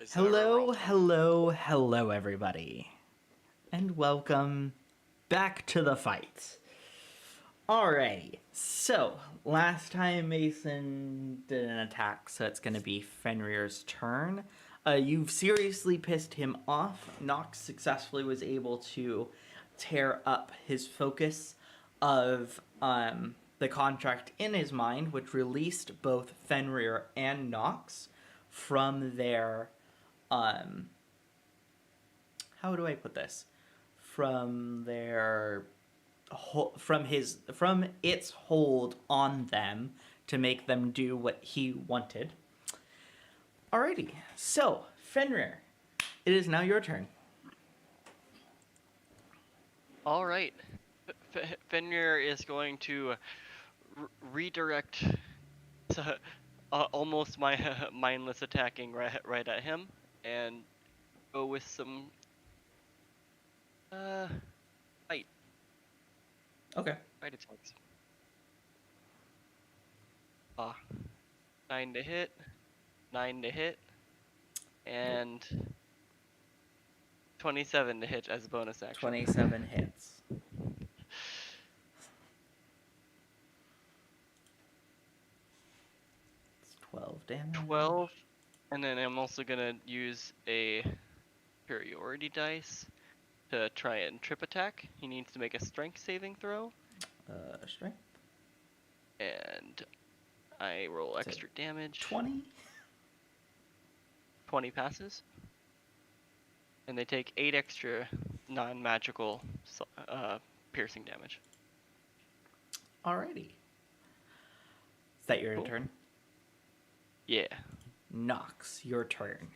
Is there a Hello, roll? hello, everybody. And welcome back to the fight. Alrighty, so last time Mason did an attack, so it's gonna be Fenrir's turn. You've seriously pissed him off. Nox successfully was able to tear up his focus of the contract in his mind, which released both Fenrir and Nox from their how do I put this? From their from its hold on them to make them do what he wanted. Alrighty, so Fenrir, it is now your turn. All right. Fenrir is going to redirect almost my mindless attacking right at him and go with some fight Okay. attacks. 9 to hit, 9 to hit, and 27 to hit as a bonus action. 27 hits. It's 12 damage. 12, and then I'm also gonna use a superiority dice to try and trip attack. He needs to make a strength saving throw. Strength. And I roll extra damage. 20. 20 passes. And they take 8 extra non-magical piercing damage. Alrighty. Is that your Cool. turn? Yeah. Nox, your turn.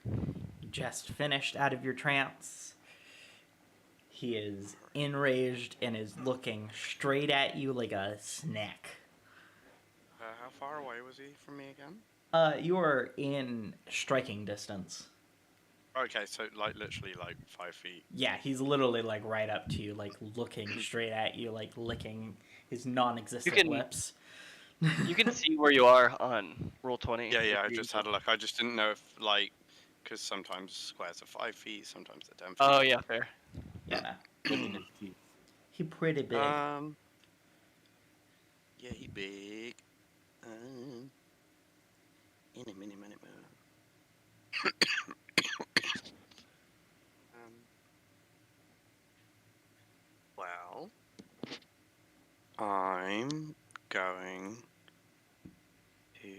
You just finished out of your trance. He is enraged and is looking straight at you like a snack. How far away was he from me again? You are in striking distance. Okay, so literally 5 feet. Yeah, he's literally right up to you, looking straight at you, licking his non-existent lips. You can see where you are on roll 20. Yeah, I just had a look. I just didn't know if because sometimes squares are 5 feet, sometimes they're 10 feet. Oh yeah, fair. Yeah, no. He pretty big. Yeah, he big. In a minute. Well, I'm going to.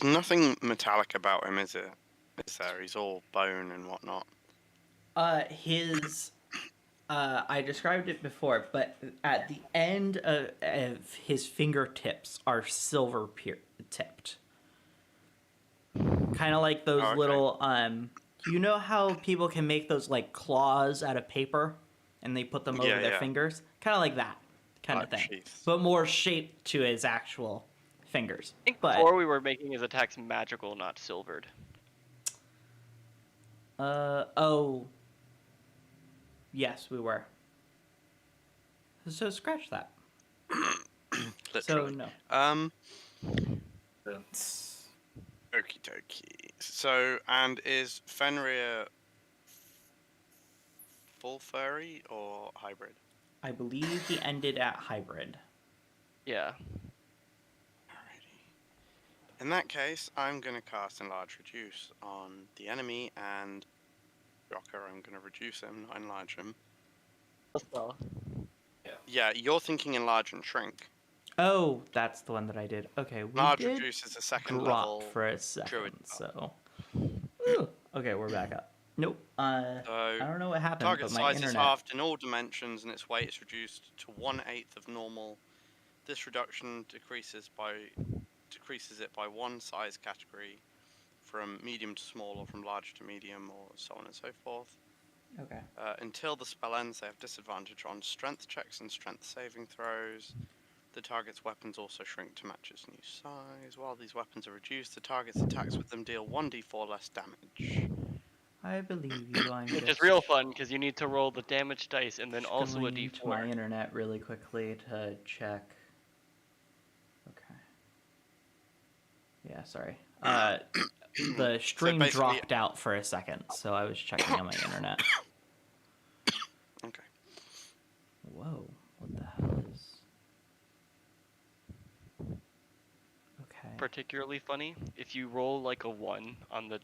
Nothing metallic about him, is it? Is there? He's all bone and whatnot. I described it before, but at the end of his fingertips are silver tipped. Kind of like those little, you know how people can make those claws out of paper and they put them over their fingers? Kind of like that kind of thing. Jeez. But more shaped to his actual fingers. I think before we were making his attacks magical, not silvered. Oh. Yes, we were. So scratch that. Literally. So no. Okie dokie. So, and is Fenrir full furry or hybrid? I believe he ended at hybrid. Yeah. Alrighty. In that case, I'm going to cast Enlarge Reduce on the enemy, and Rocker, I'm going to reduce him, not enlarge him. Yeah, you're thinking Enlarge and Shrink. Oh, that's the one that I did. Okay, we Enlarge did Reduce is a second drop level for a second, druid. So. Ooh. Okay, we're back up. Nope. I don't know what happened, Target but my size internet... is halved in all dimensions, and its weight is reduced to 1/8 of normal. This reduction decreases it by one size category, from medium to small, or from large to medium, or so on and so forth. Okay. Until the spell ends, they have disadvantage on strength checks and strength saving throws. The target's weapons also shrink to match its new size. While these weapons are reduced, the target's attacks with them deal 1d4 less damage. I believe you. Which is real fun, because you need to roll the damage dice and then also a d4. d4. To my internet really quickly to check. Okay. Yeah, sorry. The stream basically- dropped out for a second, so I was checking on my internet. Okay. Whoa, what the hell is... Okay. Particularly funny if you roll like a 1 on the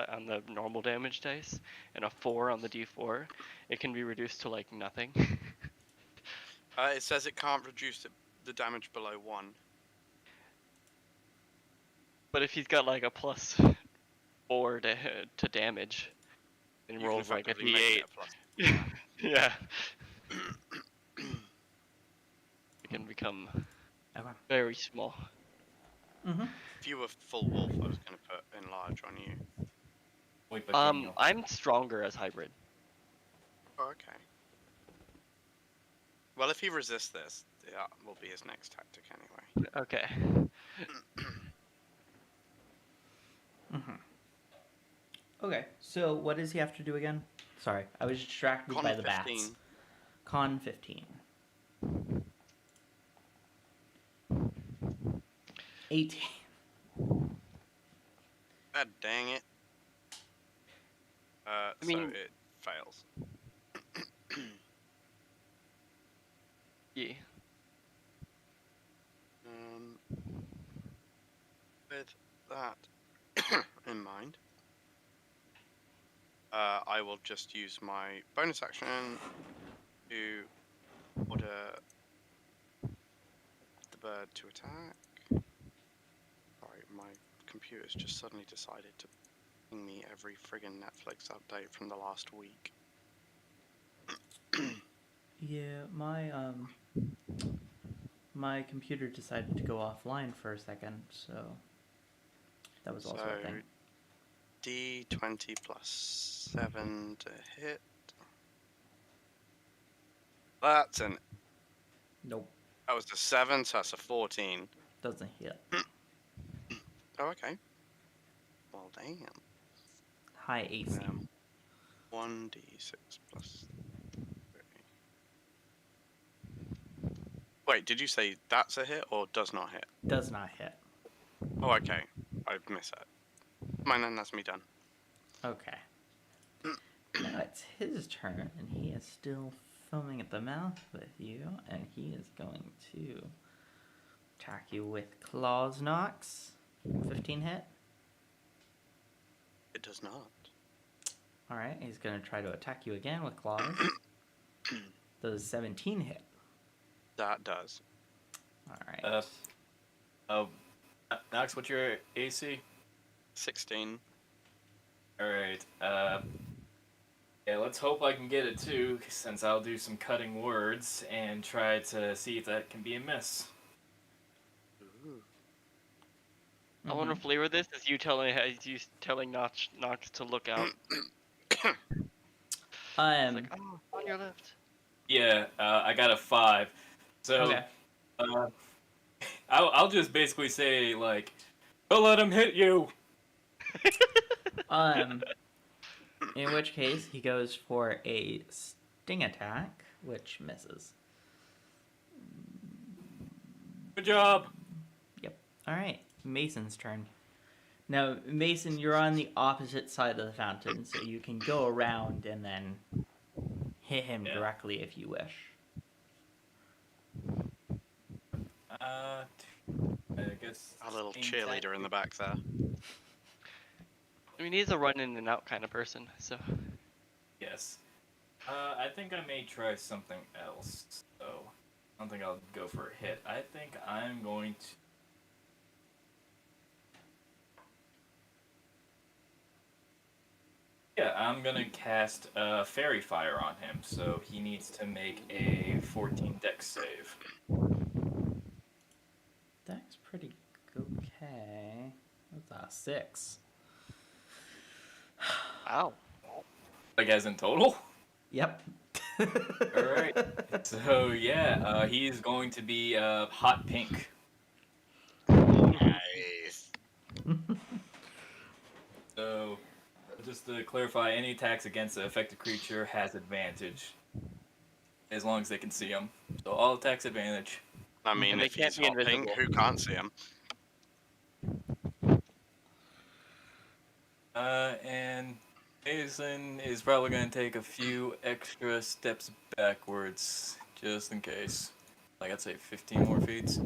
on the normal damage dice and a 4 on the d4, it can be reduced to like nothing. It says it can't reduce the damage below 1. But if he's got like a plus 4 to damage and You rolls can like a effectively make d8, it a plus. yeah, it can become Okay. very small. Mm-hmm. If you were full wolf, I was going to put enlarge on you. Muy pequeño. I'm stronger as hybrid. Oh, okay. Well, if he resists this, that will be his next tactic anyway. Okay. Mm-hmm. Okay, so what does he have to do again? Sorry, I was distracted Con by the 15. bats. Con 15. 18. God dang it. I mean- so it fails. Yeah. With that in mind, I will just use my bonus action to order the bird to attack. Sorry, my computer's just suddenly decided to ping me every friggin' Netflix update from the last week. Yeah, my computer decided to go offline for a second, so that was also a thing. D20 plus 7 to hit. That's an... Nope, That was a 7, so that's a 14. doesn't hit. Oh, okay. Well, damn. High AC. 1d6 plus 3. Wait, did you say that's a hit or does not hit? Does not hit. Oh, okay. I've missed that. Mine, then that's me done. Okay. Now it's his turn, and he is still foaming at the mouth with you, and he is going to attack you with Claws Nox. 15 hit. It does not. Alright, he's going to try to attack you again with Claws. Does 17 hit. That does. Alright. Nox, what's your AC? 16. Alright, yeah, let's hope I can get it too, since I'll do some cutting words and try to see if that can be a miss. Ooh. I want to flavor this as you telling Nox to look out. It's like, oh, on your left. Yeah, I got a 5. So, Okay. I'll just basically say, like, don't let him hit you! In which case, he goes for a sting attack, which misses. Good job! Yep. Alright, Mason's turn. Now, Mason, you're on the opposite side of the fountain, so you can go around and then hit him Yeah. directly if you wish. I guess... A little aim cheerleader in the back there. I mean, he's a run in and out kind of person, so. Yes. I think I may try something else, so I don't think I'll go for a hit. I think I'm going to... Yeah, I'm gonna cast Fairy Fire on him, so he needs to make a 14 Dex save. That's pretty okay. That's a 6. Wow. Like, as in total? Yep. Alright. So, yeah, he's going to be hot pink. Nice. So, just to clarify, any attacks against the affected creature has advantage. As long as they can see him. So, all attacks advantage. I mean, And they if can't he's be hot pink, invisible. who can't see him? And Mason is probably going to take a few extra steps backwards, just in case. Like, I'd say 15 more feet. It's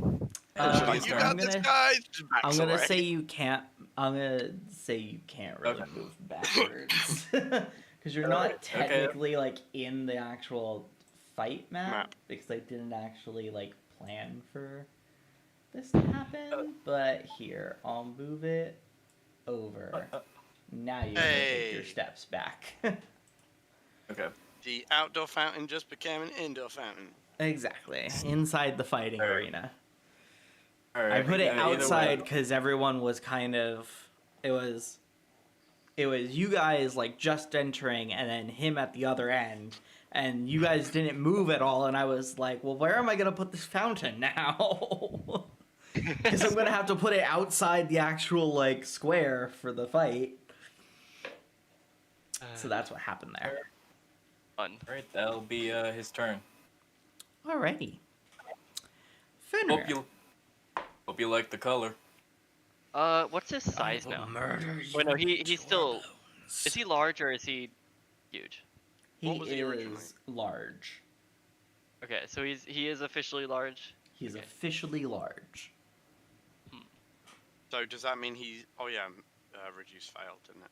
Uh, like, you I'm got this, gonna- guys. Just backs I'm gonna away. say you can't. I'm gonna say you can't really Okay. move backwards because you're not Alright, okay. technically like in the actual fight map, Map. because I didn't actually like plan for this to happen. But here, I'll move it over. Now you can take your Hey. steps back. Okay. The outdoor fountain just became an indoor fountain. Exactly, inside the fighting Alright. arena. Alright. I put it either way. outside because everyone was kind of. It was you guys like just entering, and then him at the other end, and you guys didn't move at all. And I was like, well, where am I gonna put this fountain now? Because I'm gonna have to put it outside the actual like square for the fight. So that's what happened there. Fun. Alright, that'll be his turn. Alrighty. Fenrir. Hope you like the color. What's his size I will now? murder you Wait, no, with he's still. bones. Is he large or is he huge? He What was he originally? is large. Okay, so he is officially large. He's Okay. officially large. So does that mean he? Oh yeah, reduce failed, didn't it?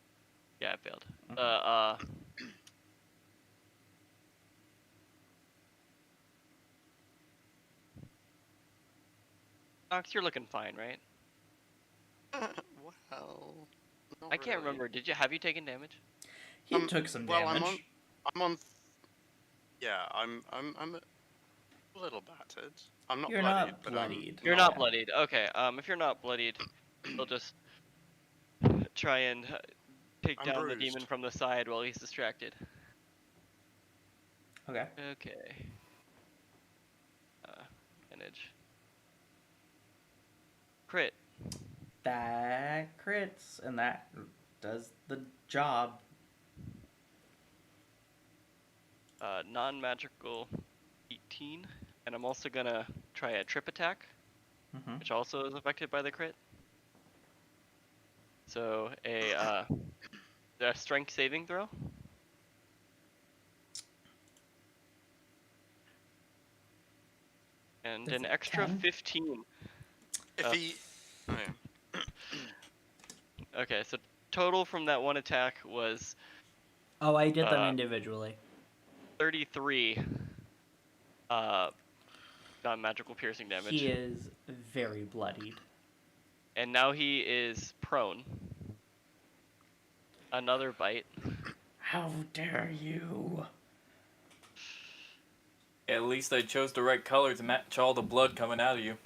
Yeah, I failed. Mhm. Nox, you're looking fine, right? Well, not I can't really. remember. Have you taken damage? He took some Well, damage. I'm on. Yeah, I'm a little battered. I'm not You're bloodied. not but bloodied. You're Yeah. not bloodied. Okay. If you're not bloodied, we'll just try and take I'm down the bruised. demon from the side while he's distracted. Okay. Okay. Manage. Crit. That crits, and that does the job. Non-magical 18, and I'm also gonna try a trip attack, Mm-hmm. which also is affected by the crit. So a strength saving throw. And Is an it extra 10? 15. If Uh, he. Oh, yeah. Okay, so total from that one attack was Oh, I did them Uh, individually. 33 non-magical piercing damage. He is very bloodied. And now he is prone. Another bite. How dare you? At least I chose the right color to match all the blood coming out of you.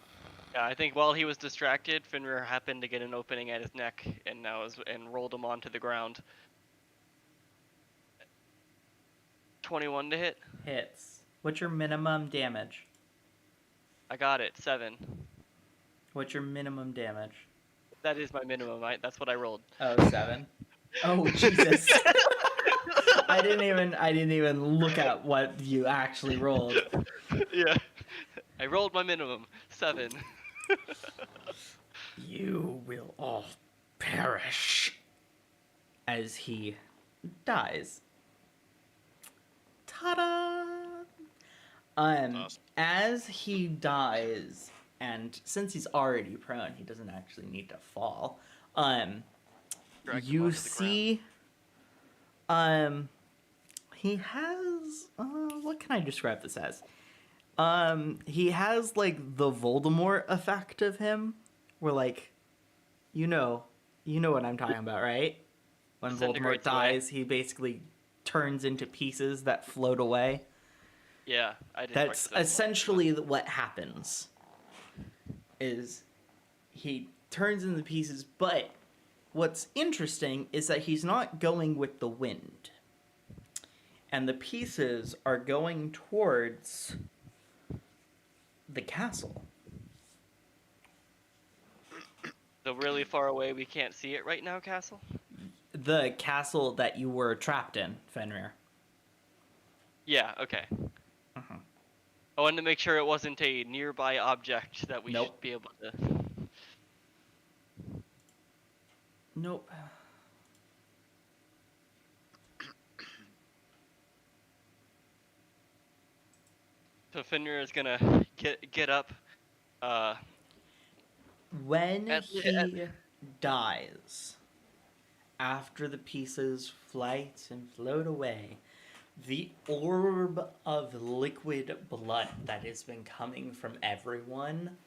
Yeah, I think while he was distracted, Fenrir happened to get an opening at his neck and rolled him onto the ground. 21 to hit. Hits. What's your minimum damage? I got it. 7. What's your minimum damage? That is my minimum. That's what I rolled. Oh, 7. Oh, Jesus. I didn't even look at what you actually rolled. Yeah. I rolled my minimum. 7. You will all perish. As he dies. Ta-da! Awesome. As he dies, and since he's already prone, he doesn't actually need to fall. Drag him You onto the see, he has, what can I describe this as? He has, like, the Voldemort effect of him, where, like, you know what I'm talking about, right? When Voldemort Disintegrates away. dies, he basically turns into pieces that float away. Yeah, I did. That's essentially what happens. Is he turns into pieces, but what's interesting is that he's not going with the wind. And the pieces are going towards the castle. So really far away, we can't see it right now, Castle? The castle that you were trapped in, Fenrir. Yeah, okay. Uh-huh. I wanted to make sure it wasn't a nearby object that we Nope. should be able to... Nope. So Fenrir is gonna get up. Uh, When at, he dies, after the pieces flight and float away, the orb of liquid blood that has been coming from everyone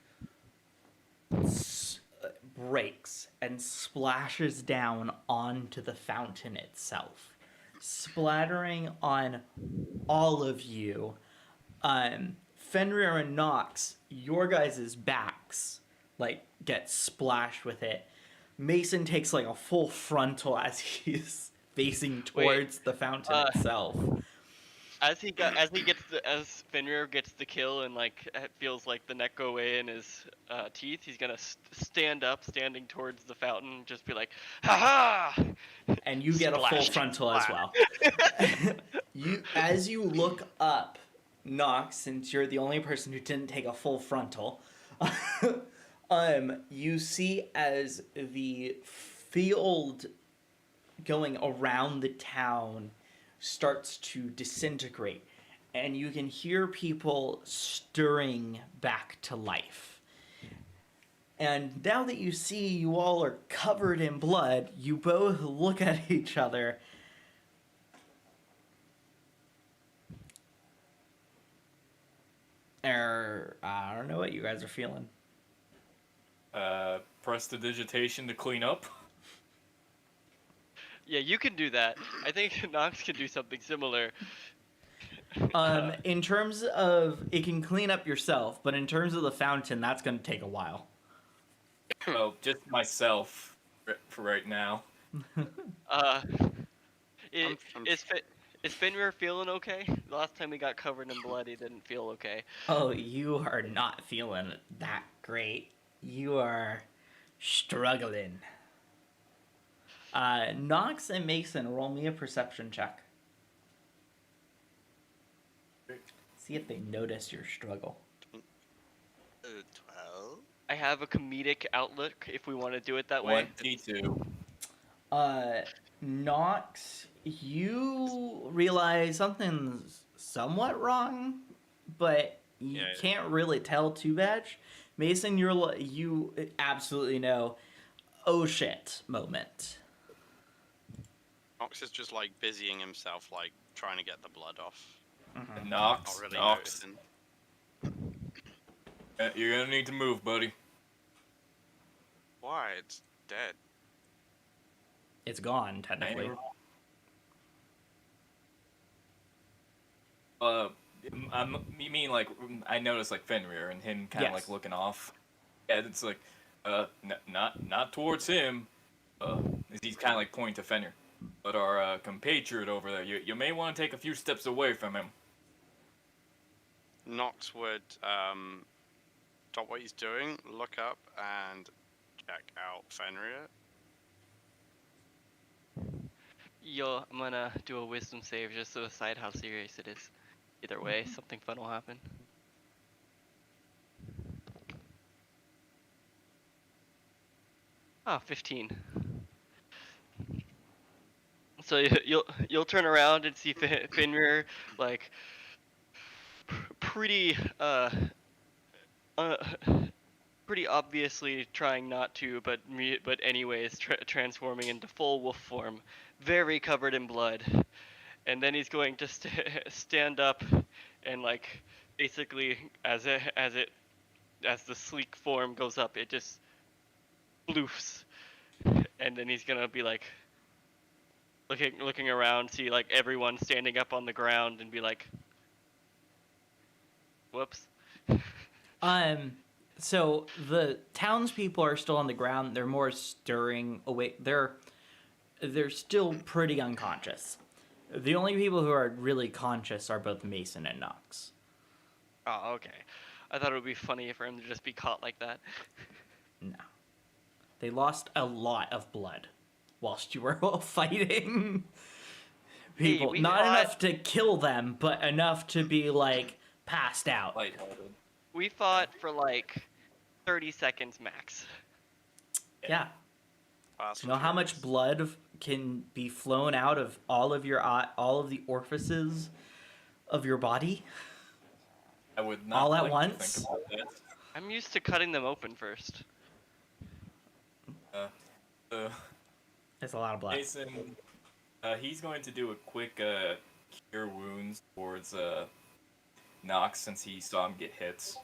breaks and splashes down onto the fountain itself, splattering on all of you. Fenrir and Nox, your guys' backs like get splashed with it. Mason takes like a full frontal as he's facing towards the fountain itself. as Fenrir gets the kill and like it feels like the neck go away in his teeth, he's gonna stand up, standing towards the fountain, and just be like, "Ha ha!" And you get a full Splashed. frontal as well. As you look up, Nox, since you're the only person who didn't take a full frontal, you see as the field going around the town starts to disintegrate, and you can hear people stirring back to life. And now that you see you all are covered in blood, you both look at each other. I don't know what you guys are feeling. Prestidigitation to clean up. Yeah, you can do that. I think Nox can do something similar. In terms of, it can clean up yourself, but in terms of the fountain, that's going to take a while. Oh, just myself for right now. Is Fenrir feeling okay? The last time he got covered in blood, he didn't feel okay. Oh, you are not feeling that great. You are struggling. Nox and Mason, roll me a perception check. See if they notice your struggle. 12. I have a comedic outlook if we want to do it that way. 22. Nox, you realize something's somewhat wrong, but you can't really tell too much. Mason, you absolutely know. Oh shit! Moment. Nox is just like busying himself, like trying to get the blood off. Mm-hmm. Not Nox, really Nox. noticing. You're gonna need to move, buddy. Why? It's dead. It's gone, technically. You mean like I noticed like Fenrir and him kind of Yes. like looking off. Yeah, it's like, not towards him. He's kind of like pointing to Fenrir, but our compatriot over there. You may want to take a few steps away from him. Nox would stop what he's doing, look up, and check out Fenrir. Yo, I'm gonna do a wisdom save just to decide how serious it is. Either way, something fun will happen. Ah, 15. So you'll turn around and see Fenrir like pretty pretty obviously trying not to, but anyways transforming into full wolf form, very covered in blood, and then he's going to stand up and like basically as the sleek form goes up, it just bloofs, and then he's gonna be like looking around, see like everyone standing up on the ground, and be like, "Whoops." So the townspeople are still on the ground. They're more stirring away. They're still pretty unconscious. The only people who are really conscious are both Mason and Nox. Oh, okay. I thought it would be funny for him to just be caught like that. No. They lost a lot of blood whilst you were all fighting people. we Not fought- enough to kill them, but enough to be, like, passed out. Lighthearted. We fought for like 30 seconds max. Yeah. Fast You know and how much furious. blood can be flown out of all of the orifices of your body? I would not All at like to once? think about that. I'm used to cutting them open first. Uh, It's a lot of blood. Jason, he's going to do a quick cure wounds towards Nox since he saw him get hits.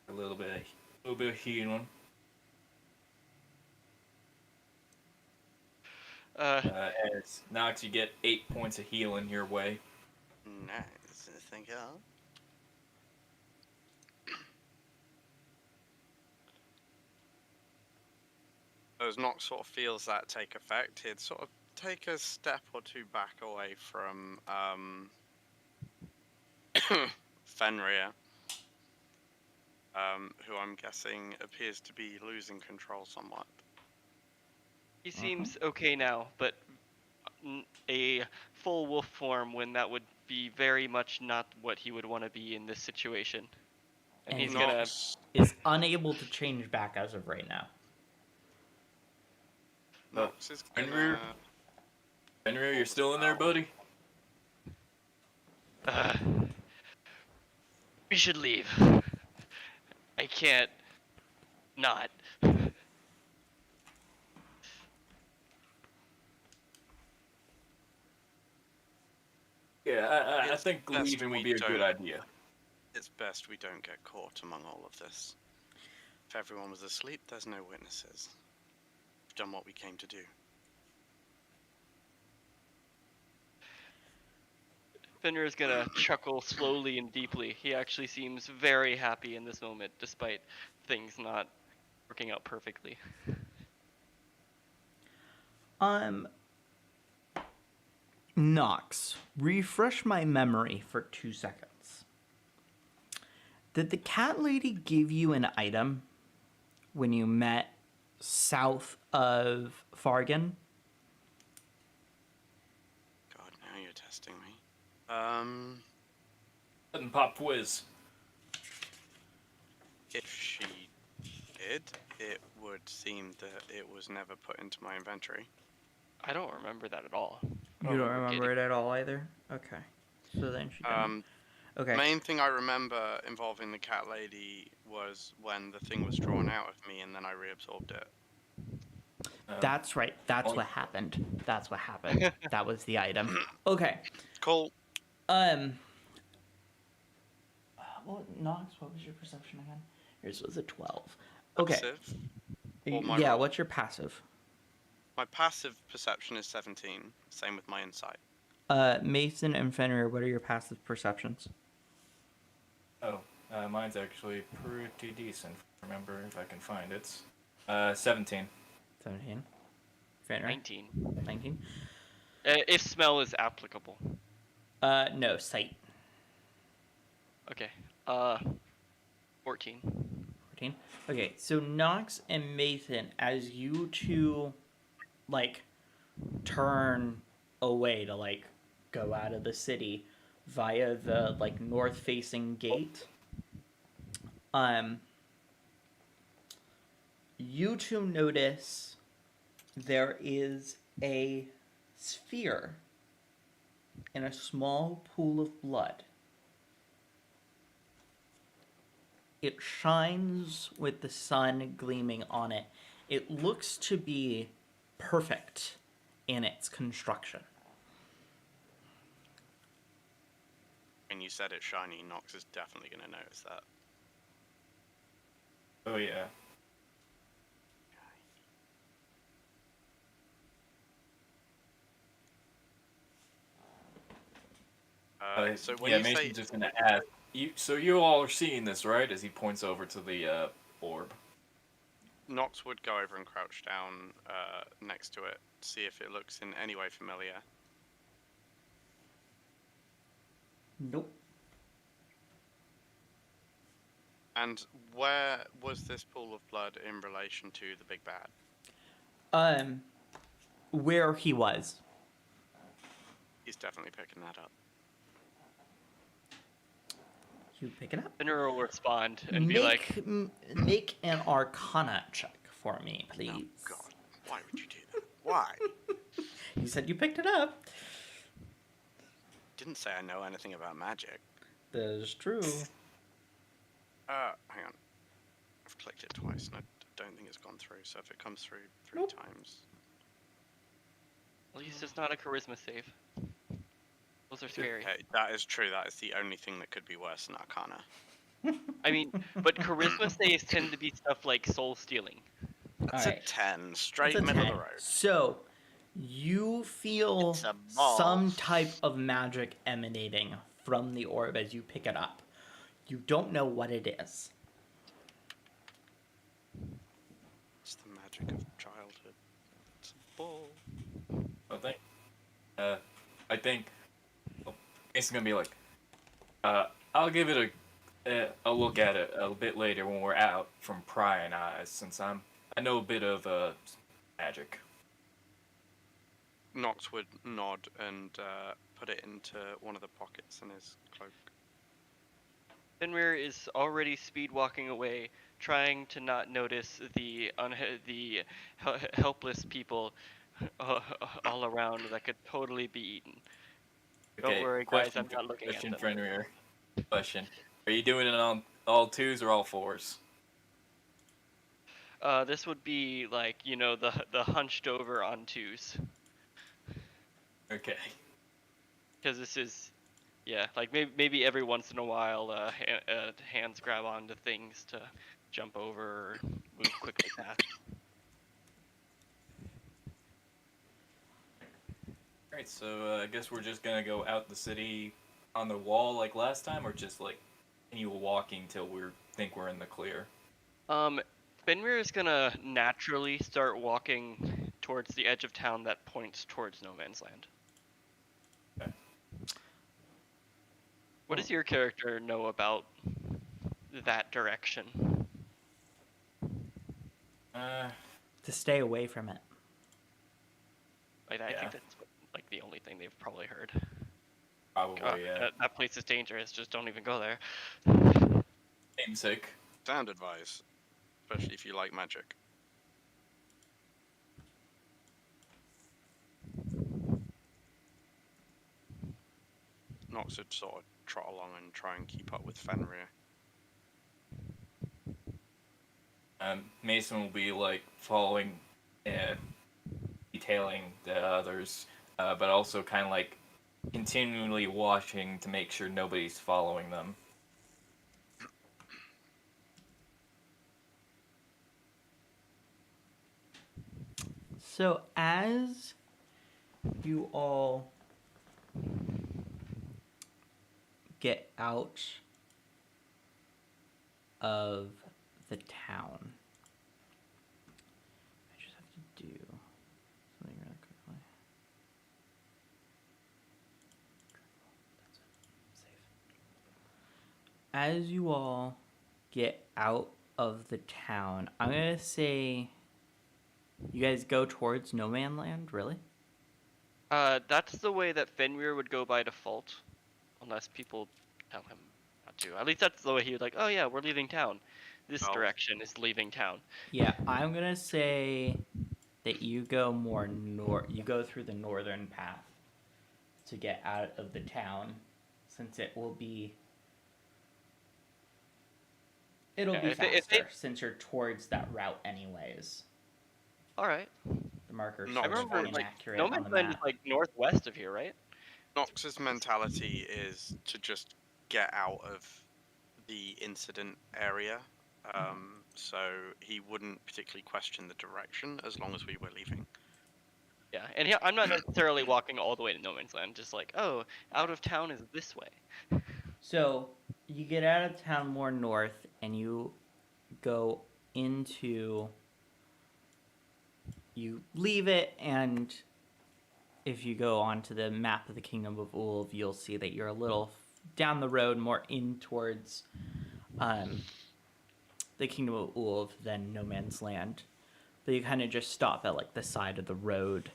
A little bit of healing. As Nox, you get 8 points of healing your way. Nice. Thank you. As Nox sort of feels that take effect, he'd sort of take a step or two back away from Fenrir, who I'm guessing appears to be losing control somewhat. He seems okay now, but a full wolf form when that would be very much not what he would want to be in this situation. And he's gonna. Nox Is unable to change back as of right now. Nox is Fenrir? gonna... Fenrir, you're still in there, buddy? We should leave. I can't not. Yeah, I It's think best leaving we would be a good don't. idea. It's best we don't get caught among all of this. If everyone was asleep, there's no witnesses. We've done what we came to do. Fenrir is gonna chuckle slowly and deeply. He actually seems very happy in this moment, despite things not working out perfectly. Nox, refresh my memory for 2 seconds. Did the cat lady give you an item when you met south of Fargan? God, now you're testing me. Button pop quiz. If she did, it would seem that it was never put into my inventory. I don't remember that at all. You don't remember it at all either? Okay. So then she didn't. Okay. Main thing I remember involving the cat lady was when the thing was drawn out of me and then I reabsorbed it. That's right. That's what happened. That's what happened. That was the item. Okay. Cool. Well, Nox, what was your perception again? Yours was a 12. Okay. Passive. Or my Yeah, roll. what's your passive? My passive perception is 17. Same with my insight. Mason and Fenrir, what are your passive perceptions? Oh, mine's actually pretty decent. Remember if I can find it. 17. 17. Fenrir? 19. 19. If smell is applicable. No, sight. Okay. 14. 14. Okay, so Nox and Mason, as you two, like, turn away to, like, go out of the city via the, like, north-facing gate, you two notice there is a sphere in a small pool of blood. It shines with the sun gleaming on it. It looks to be perfect in its construction. When you said it's shiny, Nox is definitely going to notice that. Oh yeah. So when yeah, you Mason's say just gonna ask. So you all are seeing this, right? As he points over to the orb. Nox would go over and crouch down next to it, see if it looks in any way familiar. Nope. And where was this pool of blood in relation to the big bad? Where he was. He's definitely picking that up. You pick it up. Fenrir will respond and be like, Make an Arcana check for me, please. Oh God, why would you do that? Why? You said you picked it up. Didn't say I know anything about magic. That is true. Hang on. I've clicked it twice and I don't think it's gone through. So if it comes through three Nope. times, At least it's not a charisma save. Those are scary. okay, that is true. That is the only thing that could be worse than Arcana. I mean, but charisma saves tend to be stuff like soul stealing. That's Alright. a 10, That's straight a middle 10. of the road. So, you feel It's a ball. some type of magic emanating from the orb as you pick it up. You don't know what it is. It's the magic of childhood. It's a ball. I think it's gonna be like, I'll give it a look at it a bit later when we're out from prying eyes, since I know a bit of magic. Nox would nod and put it into one of the pockets in his cloak. Fenrir is already speed walking away, trying to not notice the helpless people all around that could totally be eaten. Don't worry, guys, I'm not looking at them. Fenrir. Question: are you doing it on all twos or all fours? This would be like, you know, the hunched over on twos. Okay. Because this is, yeah, like maybe every once in a while, hands grab onto things to jump over or move quickly past. Alright, so I guess we're just gonna go out the city on the wall like last time, or just like continue walking till we think we're in the clear? Fenrir is gonna naturally start walking towards the edge of town that points towards no man's land. Okay. What does your character know about that direction? To stay away from it. Like, I Yeah. think that's like the only thing they've probably heard. Probably, yeah. That place is dangerous. Just don't even go there. Namesake. Sound advice, especially if you like magic. Nox would sort of trot along and try and keep up with Fenrir. Mason will be like following, detailing the others, but also kind of like continually watching to make sure nobody's following them. So, as you all get out of the town, I just have to do something really quickly. That's it. Save. As you all get out of the town, I'm gonna say you guys go towards No Man Land, really? That's the way that Fenrir would go by default, unless people tell him not to. At least that's the way he would like. Oh yeah, we're leaving town. This Oh. direction is leaving town. Yeah, I'm gonna say that you go more north. You go through the northern path to get out of the town, since it will be. It'll Yeah, be if they- faster since you're towards that route, anyways. All right. The marker's No, I sort of remember like inaccurate No on Man's the Land is map. like northwest of here, right? Nox's mentality is to just get out of the incident area, so he wouldn't particularly question the direction as long as we were leaving. Yeah, and here, I'm not necessarily walking all the way to No Man's Land. Just like, oh, out of town is this way. So you get out of town more north, and you go into. You leave it, and if you go onto the map of the Kingdom of Ulv, you'll see that you're a little down the road, more in towards the Kingdom of Ulv than No Man's Land. But you kind of just stop at like the side of the road.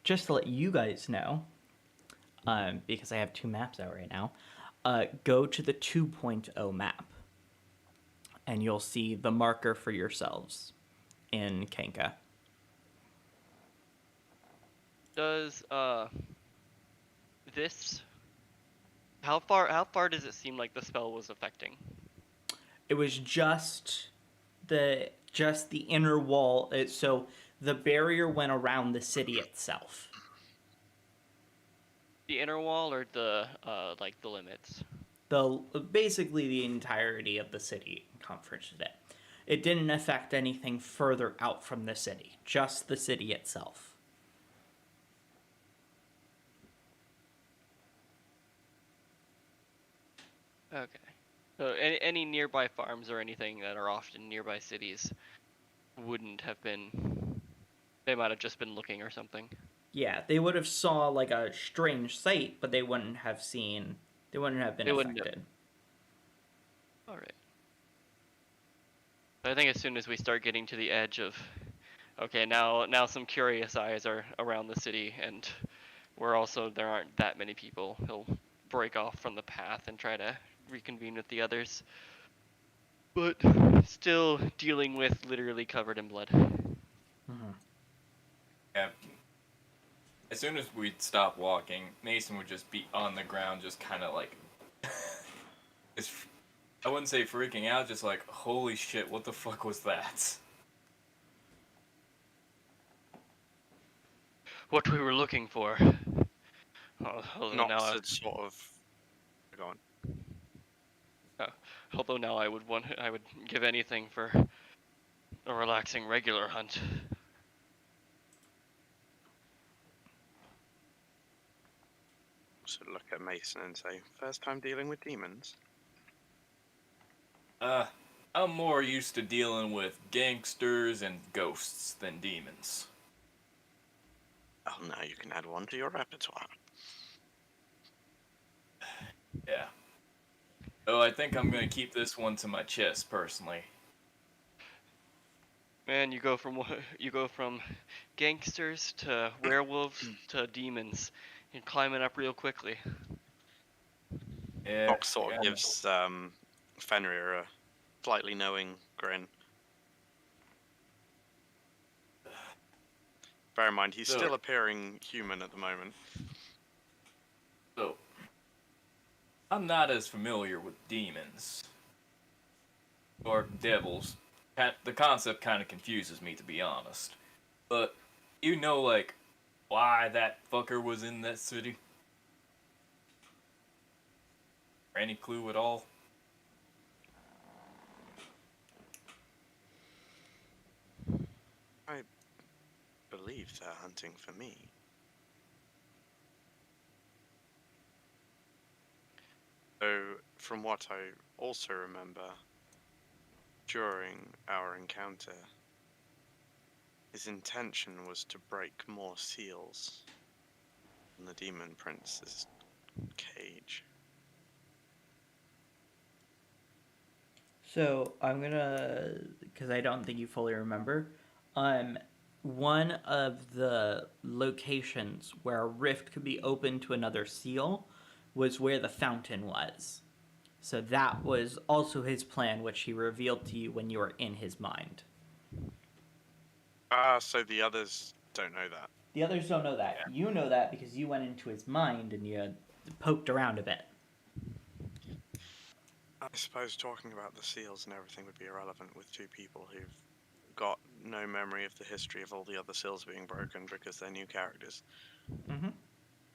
Just to let you guys know, because I have two maps out right now, go to the 2.0 map, and you'll see the marker for yourselves in Kenka. Does this How far does it seem like the spell was affecting? It was just the inner wall. So the barrier went around the city itself. The inner wall or the like the limits? Basically the entirety of the city conference did. It didn't affect anything further out from the city, just the city itself. Okay. So any nearby farms or anything that are often nearby cities wouldn't have been. They might have just been looking or something. Yeah, they would have saw like a strange sight, but they wouldn't have seen. They wouldn't have been They wouldn't have. affected. All right. I think as soon as we start getting to the edge of, okay, now some curious eyes are around the city, and there aren't that many people. He'll break off from the path and try to reconvene with the others. But still dealing with literally covered in blood. Yeah. As soon as we'd stop walking, Mason would just be on the ground, just kind of like, I wouldn't say freaking out, just like, holy shit, what the fuck was that? What we were looking for. Although now, Nox had sort of. Go on. although now I would give anything for a relaxing regular hunt. So look at Mason and say, first time dealing with demons? I'm more used to dealing with gangsters and ghosts than demons. Oh, now you can add one to your repertoire. Yeah. Oh, I think I'm gonna keep this one to my chest, personally. Man, you go from gangsters to werewolves to demons. You're climbing up real quickly. Yeah. Nox sort of yeah. gives Fenrir a slightly knowing grin. Bear in mind, he's So- still appearing human at the moment. So, I'm not as familiar with demons. Or devils. The concept kind of confuses me, to be honest. But, you know, like, why that fucker was in that city? Or any clue at all? I believe they're hunting for me. So, from what I also remember, during our encounter, his intention was to break more seals in the Demon Prince's cage. So I'm gonna, because I don't think you fully remember, one of the locations where a rift could be opened to another seal was where the fountain was. So that was also his plan, which he revealed to you when you were in his mind. So the others don't know that. The others don't know that. Yeah. You know that because you went into his mind and you poked around a bit. I suppose talking about the seals and everything would be irrelevant with two people who've got no memory of the history of all the other seals being broken because they're new characters. Mm-hmm.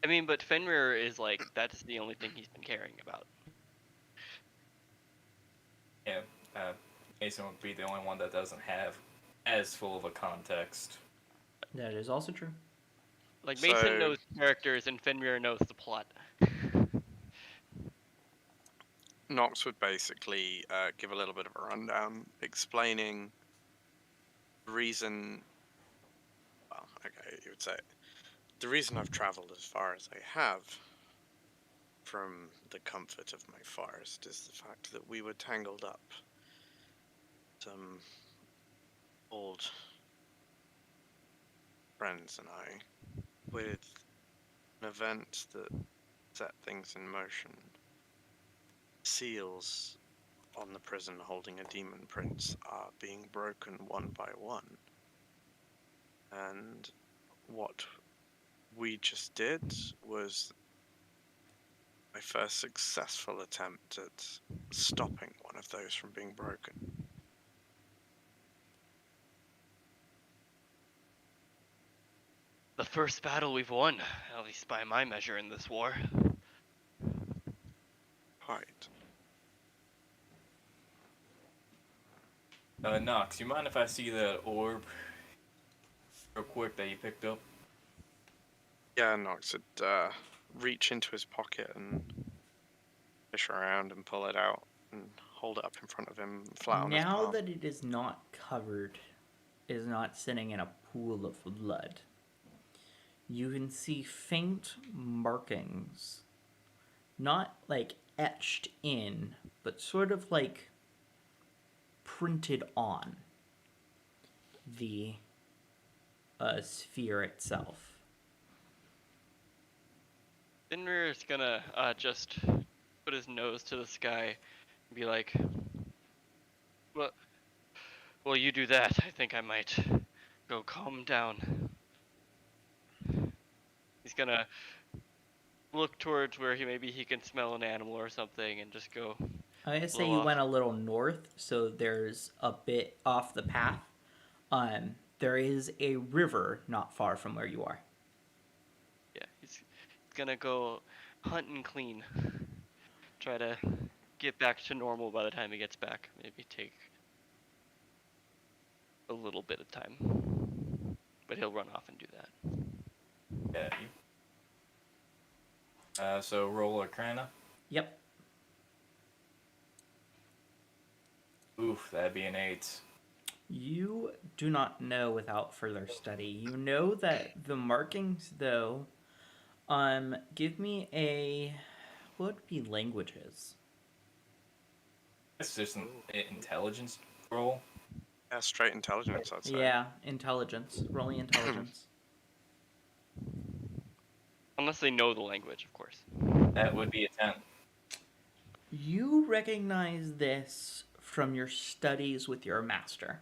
I mean, but Fenrir is like, that's the only thing he's been caring about. Yeah, Mason would be the only one that doesn't have as full of a context. That is also true. Like, Mason So- knows characters and Fenrir knows the plot. Nox would basically give a little bit of a rundown, explaining the reason. Well, okay, you would say the reason I've travelled as far as I have from the comfort of my forest is the fact that we were tangled up. Some old friends and I with an event that set things in motion. Seals on the prison holding a demon prince are being broken one by one. And what we just did was My first successful attempt at stopping one of those from being broken. The first battle we've won, at least by my measure in this war. Right. Nox, you mind if I see that orb real quick that you picked up? Yeah, Nox would reach into his pocket and fish around and pull it out and hold it up in front of him, flat on his Now palm. that it is not covered, is not sitting in a pool of blood, you can see faint markings. Not like etched in, but sort of like printed on the sphere itself. Finrir is gonna just put his nose to the sky and be like, well, you do that. I think I might go calm down. He's gonna look towards where maybe he can smell an animal or something and just go. I'm gonna say blow you off. went a little north, so there's a bit off the path. There is a river not far from where you are. Yeah, he's gonna go hunt and clean. Try to get back to normal by the time he gets back. Maybe take a little bit of time. But he'll run off and do that. Yeah. So roll Arcana. Yep. Oof, that'd be an 8. You do not know without further study. You know that the markings, though, give me a, what would be languages? It's just an intelligence roll. Yeah, straight intelligence, I'd say. Yeah, intelligence. Rolling intelligence. Unless they know the language, of course. That would be a 10. You recognize this from your studies with your master,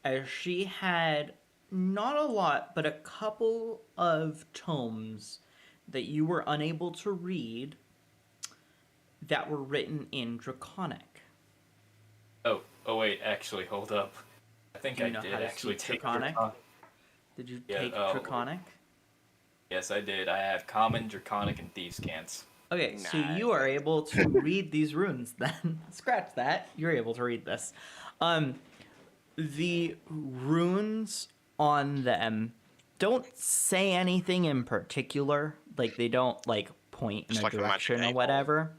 as she had not a lot, but a couple of tomes that you were unable to read that were written in Draconic. Oh wait, actually, hold up. I think Do you I know did how to actually speak take Draconic? Draconic. Did you Yeah, take oh. Draconic? Yes, I did. I have Common, Draconic, and Thieves' Cants. Okay, so you are able to read these runes then. Scratch that. You're able to read this. The runes on them don't say anything in particular. Like, they don't, like, point in It's a like a magic direction or 8-ball. whatever.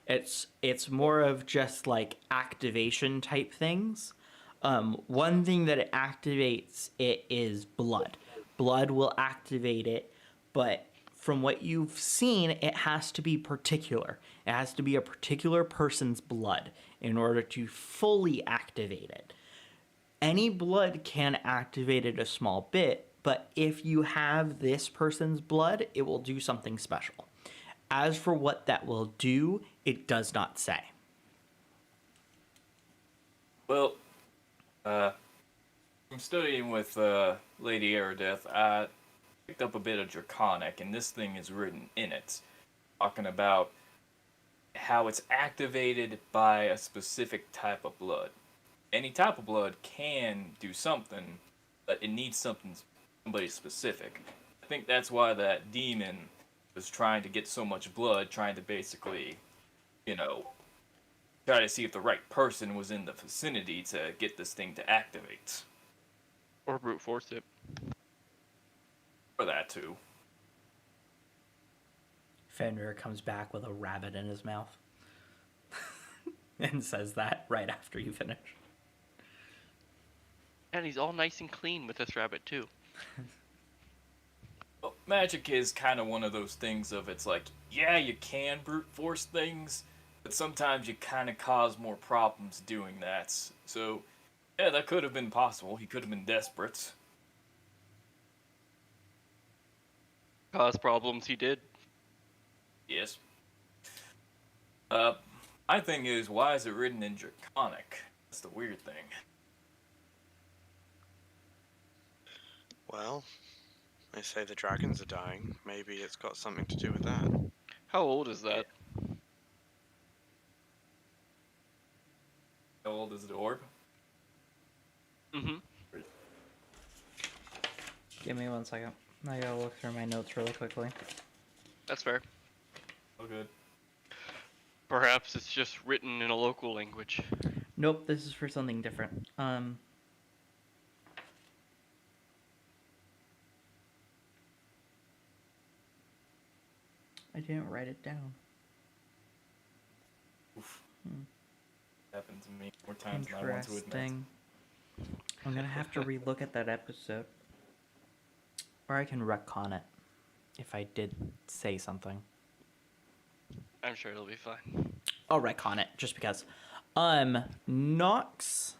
It's more of just, like, activation type things. One thing that it activates it is blood. Blood will activate it, but from what you've seen, it has to be particular. It has to be a particular person's blood in order to fully activate it. Any blood can activate it a small bit, but if you have this person's blood, it will do something special. As for what that will do, it does not say. Well, from studying with Lady Aerodeth, I picked up a bit of Draconic, and this thing is written in it, talking about how it's activated by a specific type of blood. Any type of blood can do something, but it needs somebody specific. I think that's why that demon was trying to get so much blood, trying to basically, try to see if the right person was in the vicinity to get this thing to activate. Or brute force it. For that too. Fenrir comes back with a rabbit in his mouth and says that right after you finish. And he's all nice and clean with this rabbit, too. Well, magic is kind of one of those things of it's like, yeah, you can brute force things, but sometimes you kind of cause more problems doing that. So, yeah, that could have been possible. He could have been desperate. Cause problems he did. Yes. My thing is, why is it written in Draconic? That's the weird thing. Well, they say the dragons are dying. Maybe it's got something to do with that. How old is that? How old is the orb? Mm-hmm. Give me 1 second. I gotta look through my notes really quickly. That's fair. Oh, good. Perhaps it's just written in a local language. Nope, this is for something different. I didn't write it down. Oof. Happened to me more times than I want to admit. Interesting. I'm gonna have to relook at that episode. Or I can retcon it if I did say something. I'm sure it'll be fine. I'll retcon it just because. Nox,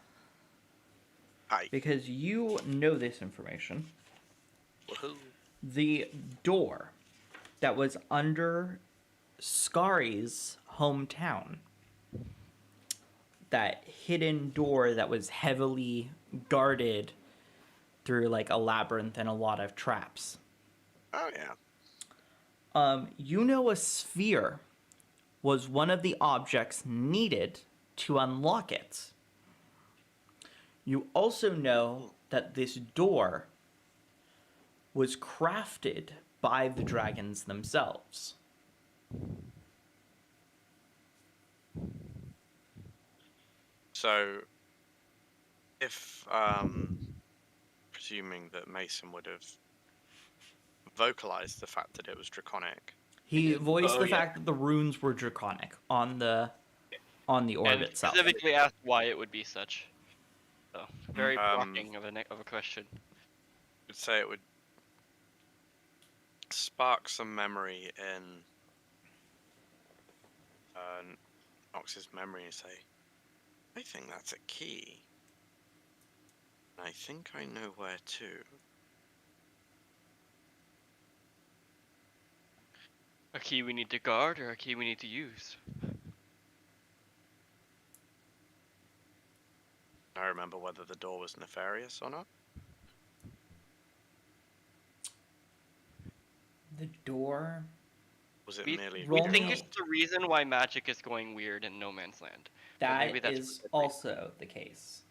Hi. because you know this information. Woohoo. The door that was under Skari's hometown, that hidden door that was heavily guarded through like a labyrinth and a lot of traps. Oh, yeah. You know a sphere was one of the objects needed to unlock it. You also know that this door was crafted by the dragons themselves. So, if, presuming that Mason would have vocalized the fact that it was draconic. He voiced Oh, the yeah. fact that the runes were draconic on the orb And itself. specifically asked why it would be such. So, very Um, blocking of a question. I'd say it would spark some memory in Nox's memory and say, I think that's a key. I think I know where to. A key we need to guard or a key we need to use? I remember whether the door was nefarious or not. The door. Was it We, merely roll we think me- it's the reason why magic is going weird in No Man's Land. That maybe that's is what it is. also the case.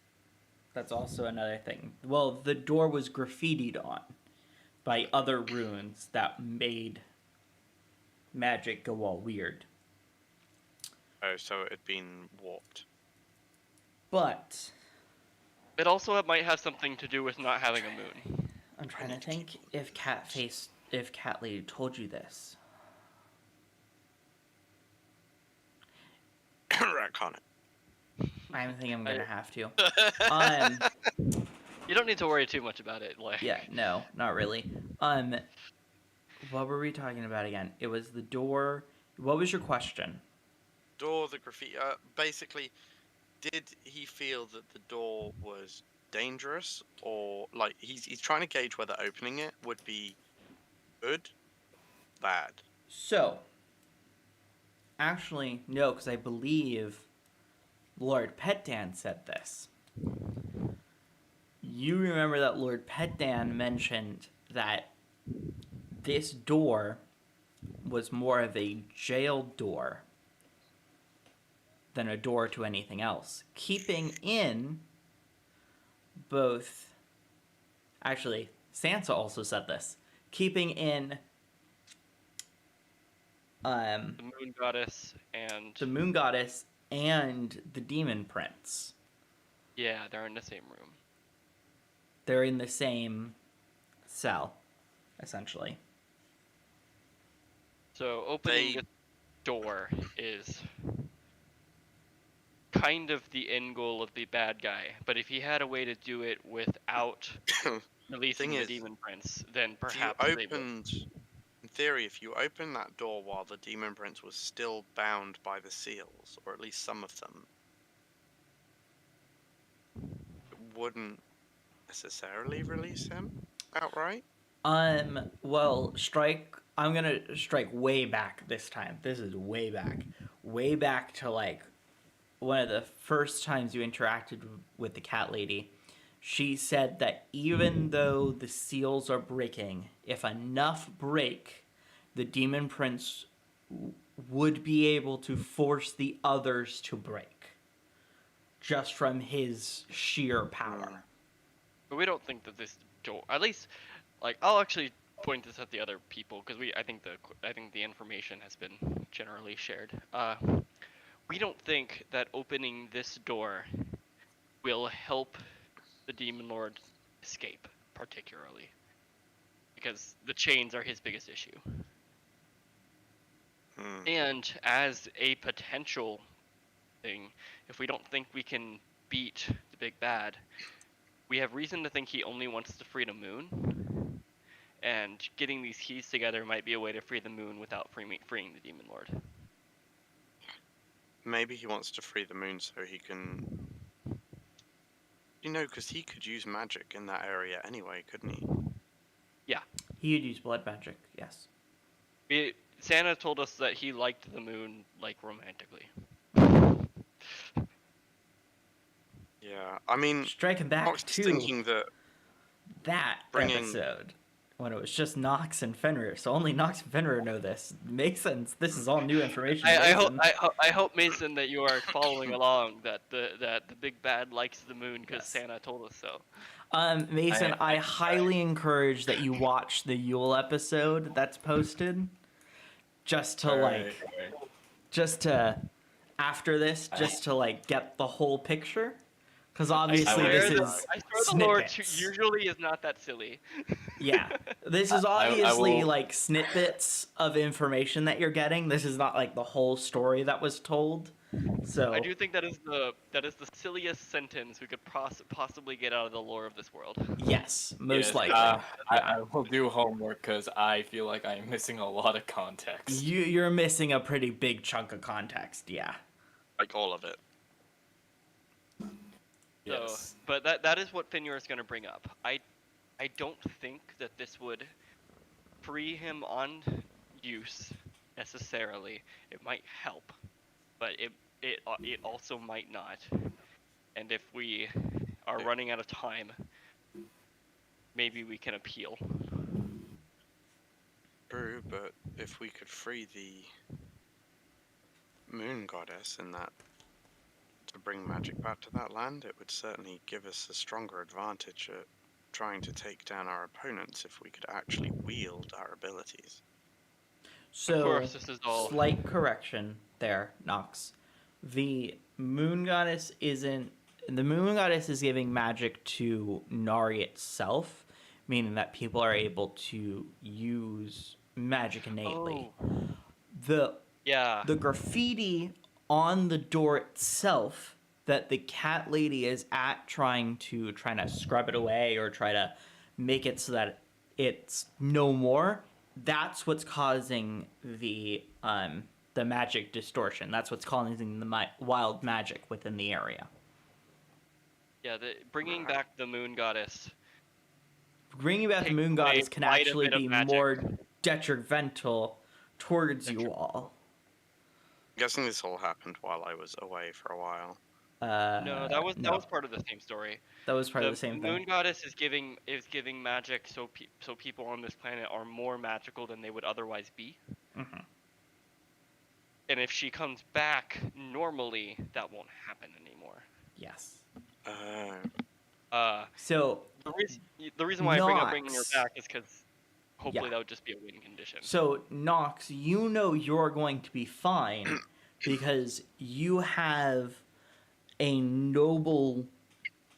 That's also another thing. Well, the door was graffitied on by other runes that made magic go all weird. Oh, so it had been warped. But It also might have something to do with not having a moon. I'm trying to think if Cat Lady told you this. Retcon it. I think I'm gonna I- have to. You don't need to worry too much about it. Like, Yeah, no, not really. What were we talking about again? It was the door. What was your question? Door, the graffiti. Basically, did he feel that the door was dangerous, or like he's trying to gauge whether opening it would be good, bad? So, actually, no, because I believe Lord Petdan said this. You remember that Lord Petdan mentioned that this door was more of a jail door than a door to anything else. Keeping in both... Actually, Sansa also said this. Keeping in the moon goddess and the Moon Goddess and the Demon Prince. yeah, they're in the same room. They're in the same cell, essentially. So opening They- the door is kind of the end goal of the bad guy. But if he had a way to do it without releasing Thing the is, demon prince, then If you perhaps they would. opened, in theory, if you opened that door while the demon prince was still bound by the seals, or at least some of them, it wouldn't necessarily release him outright. Well, I'm gonna strike way back this time. This is way back. Way back to, like, one of the first times you interacted with the cat lady. She said that even though the seals are breaking, if enough break, the demon prince would be able to force the others to break. just from his sheer power. But we don't think that this door, at least, like, I'll actually point this at the other people because I think the information has been generally shared. We don't think that opening this door will help the Demon Lord escape, particularly, because the chains are his biggest issue. And as a potential thing, if we don't think we can beat the big bad, we have reason to think he only wants to free the moon, and getting these keys together might be a way to free the moon without freeing the Demon Lord. Maybe he wants to free the moon so he can... You know, because he could use magic in that area anyway, couldn't he? Yeah. He would use blood magic, yes. Santa told us that he liked the moon, like, romantically. Yeah, I mean... Striking back Nox to thinking that bringing- episode when it was just Nox and Fenrir, so only Nox and Fenrir know this. Makes sense. This is all new information. I hope, Mason, that you are following along. That the big bad likes the moon because Santa told us so. Mason, I highly encourage that you watch the Yule episode that's posted. Just to after this, just to get the whole picture. Because obviously this is I swear the Lord usually is not that silly. Yeah, this is obviously snippets of information that you're getting. This is not the whole story that was told. So I do think that is the silliest sentence we could possibly get out of the lore of this world. Yes, most likely. I will do homework because I feel like I'm missing a lot of context. You're missing a pretty big chunk of context, yeah. Like all of it. Yes. So, but that is what Finur is going to bring up. I don't think that this would free him on use necessarily. It might help, but it also might not. And if we are running out of time, maybe we can appeal. True, but if we could free the moon goddess in that to bring magic back to that land, it would certainly give us a stronger advantage at trying to take down our opponents if we could actually wield our abilities. So, of course, this is all... slight correction there, Nox. The moon goddess isn't... The moon goddess is giving magic to Nari itself, meaning that people are able to use magic innately. Oh. The graffiti on the door itself that the cat lady is trying to scrub it away or try to make it so that it's no more, that's what's causing the magic distortion. That's what's causing the wild magic within the area. Yeah, bringing back the moon goddess. Bringing back the moon goddess can actually be more detrimental towards you all. I'm guessing this all happened while I was away for a while. No, that was part of the same story. That was part of the same thing. The moon goddess is giving magic so people on this planet are more magical than they would otherwise be. Mm-hmm. And if she comes back normally, that won't happen anymore. Yes. So the reason why I bring up bringing her back is because hopefully that would just be a win condition. So Nox, you're going to be fine because you have a noble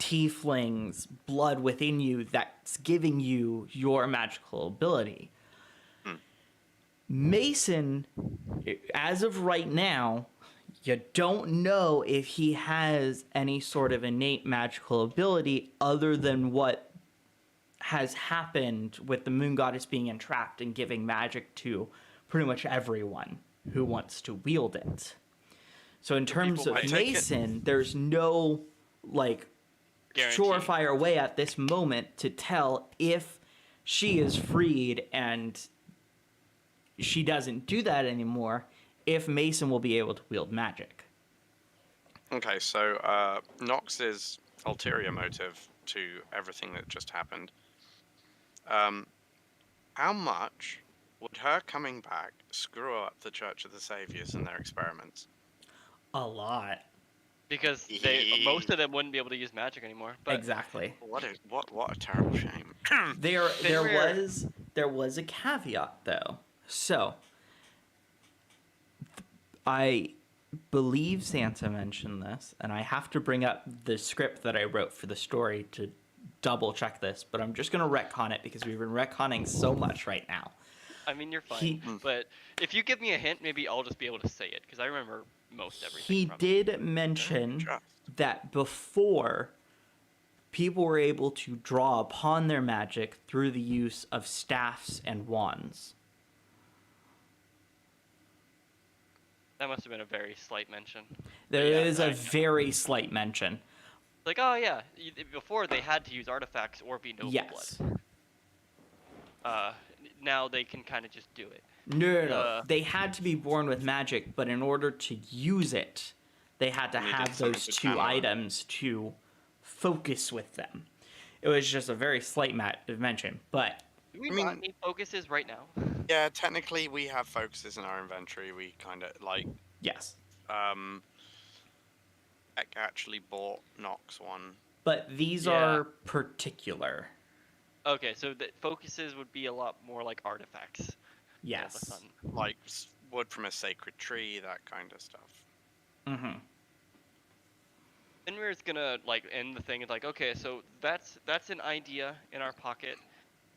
tiefling's blood within you that's giving you your magical ability. Mason, as of right now, you don't know if he has any sort of innate magical ability other than what has happened with the moon goddess being entrapped and giving magic to pretty much everyone who wants to wield it. So in terms of Mason, there's no surefire way at this moment to tell if she is freed and she doesn't do that anymore, if Mason will be able to wield magic. Okay, so Nox's ulterior motive to everything that just happened. How much would her coming back screw up the Church of the Saviors and their experiments? A lot. because most of them wouldn't be able to use magic anymore. But Exactly. What a terrible shame. There Fenrir- was a caveat though. So I believe Santa mentioned this, and I have to bring up the script that I wrote for the story to double check this, but I'm just gonna retcon it because we've been retconning so much right now. I mean, you're fine. But if you give me a hint, maybe I'll just be able to say it because I remember most everything. He from it. did mention Just. that before, people were able to draw upon their magic through the use of staffs and wands. That must have been a very slight mention. There Yeah, is I a know. very slight mention. Like, oh yeah, before they had to use artifacts or be noble Yes. blood. Now they can kind of just do it. No. They had to be born with magic, but in order to use it, they had to Needed have something those to two channel it. items to focus with them. It was just a very slight mention, but Do we I mean- not need focuses right now? Yeah, technically we have focuses in our inventory. We kind of like yes. Beck actually bought Nox one. But these Yeah. are particular. Okay, so the focuses would be a lot more like artifacts. of the Yes. sun. Like wood from a sacred tree, that kind of stuff. Mm-hmm. Fenrir's gonna like end the thing. It's like, okay, so that's an idea in our pocket.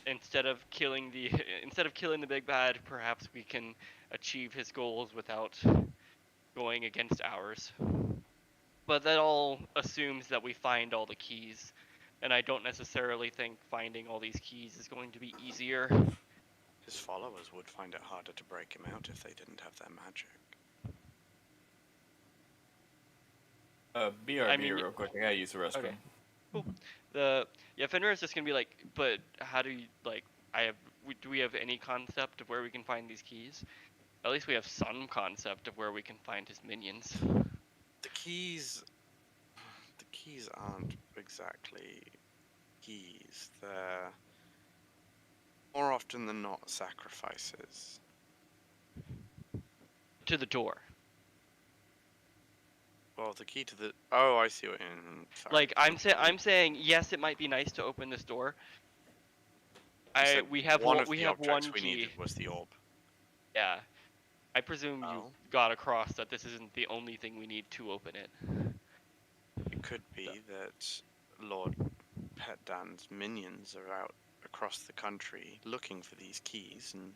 Instead of killing the big bad, perhaps we can achieve his goals without going against ours. But that all assumes that we find all the keys, and I don't necessarily think finding all these keys is going to be easier. His followers would find it harder to break him out if they didn't have their magic. BRB I mean, real quick. I gotta use the restroom. Okay. Cool. Fenrir is just gonna be like, but how do you like? Do we have any concept of where we can find these keys? At least we have some concept of where we can find his minions. The keys aren't exactly keys. They're more often than not sacrifices. To the door. Well, the key to the I see what sorry. Like I'm saying, yes, it might be nice to open this door. You said We have one one. of We the have objects one we key. needed was the orb. Yeah. I presume you Oh. got across that this isn't the only thing we need to open it. It could be that Lord Petdan's minions are out across the country looking for these keys, and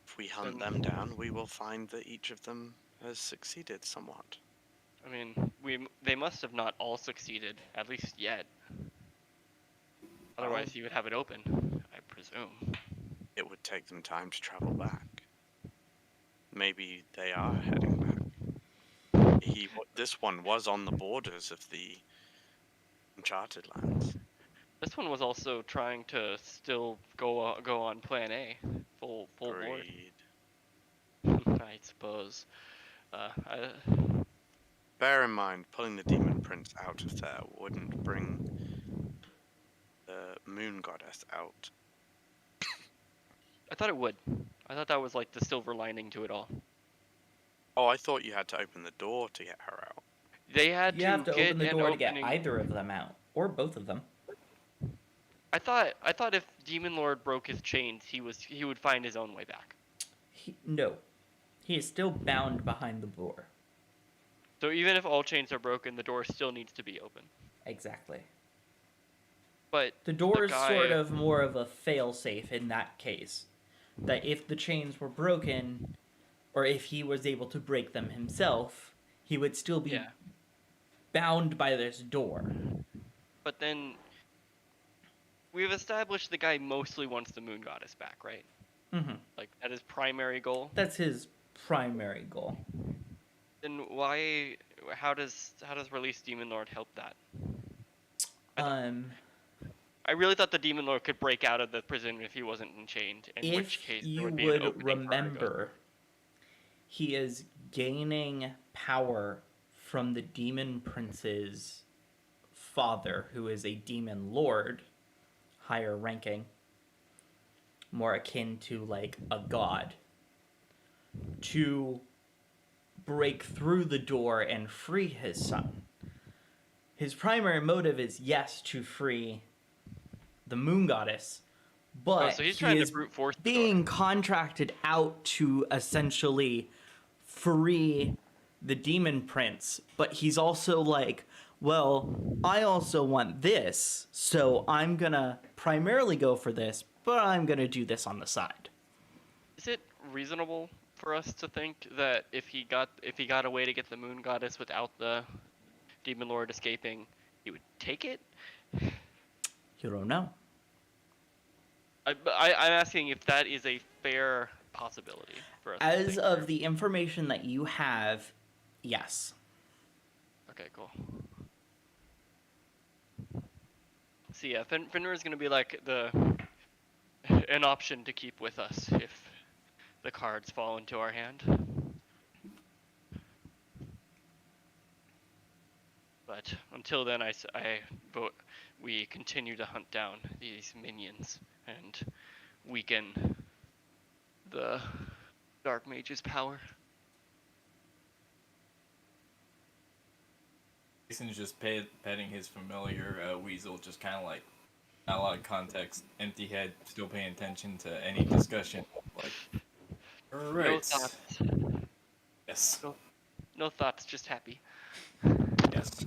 if we hunt them down, we will find that each of them has succeeded somewhat. I mean, they must have not all succeeded, at least yet. Otherwise, he would have it open, I presume. It would take them time to travel back. Maybe they are heading back. This one was on the borders of the Uncharted lands. This one was also trying to still go on Plan A, full board. Agreed. I suppose. Bear in mind, pulling the demon prince out of there wouldn't bring the moon goddess out. I thought it would. I thought that was like the silver lining to it all. Oh, I thought you had to open the door to get her out. They had You have to get open the an door to get opening- either of them out, or both of them. I thought if Demon Lord broke his chains, he would find his own way back. No. He is still bound behind the door. So even if all chains are broken, the door still needs to be open. Exactly. But The door is guy- sort of more of a fail-safe in that case. That if the chains were broken, or if he was able to break them himself, he would still be Yeah. bound by this door. But then we've established the guy mostly wants the moon goddess back, right? Mm-hmm. Like that is primary goal. That's his primary goal. Then why? How does release Demon Lord help that? I really thought the Demon Lord could break out of the prison if he wasn't enchained. In which If case there you would be an would opening for Argo. remember, he is gaining power from the demon prince's father, who is a demon lord, higher ranking, more akin to like a god, to break through the door and free his son. His primary motive is, yes, to free the moon goddess, but so he's he trying to is brute force the being contracted out to essentially free the demon prince. But he's also like, well, I also want this, so I'm gonna primarily go for this, but I'm gonna do this on the side. Is it reasonable for us to think that if he got a way to get the moon goddess without the demon lord escaping, he would take it? You don't know. I'm asking if that is a fair possibility for us. to As think of through. the information that you have, yes. Okay, cool. So yeah, Fenrir is gonna be like an option to keep with us if the cards fall into our hand. But until then, I vote we continue to hunt down these minions and weaken the Dark Mage's power. Jason's just petting his familiar weasel, just kind of like, not a lot of context, empty head, still paying attention to any discussion. Like, No alright. thoughts. Yes. No thoughts, just happy. Yes.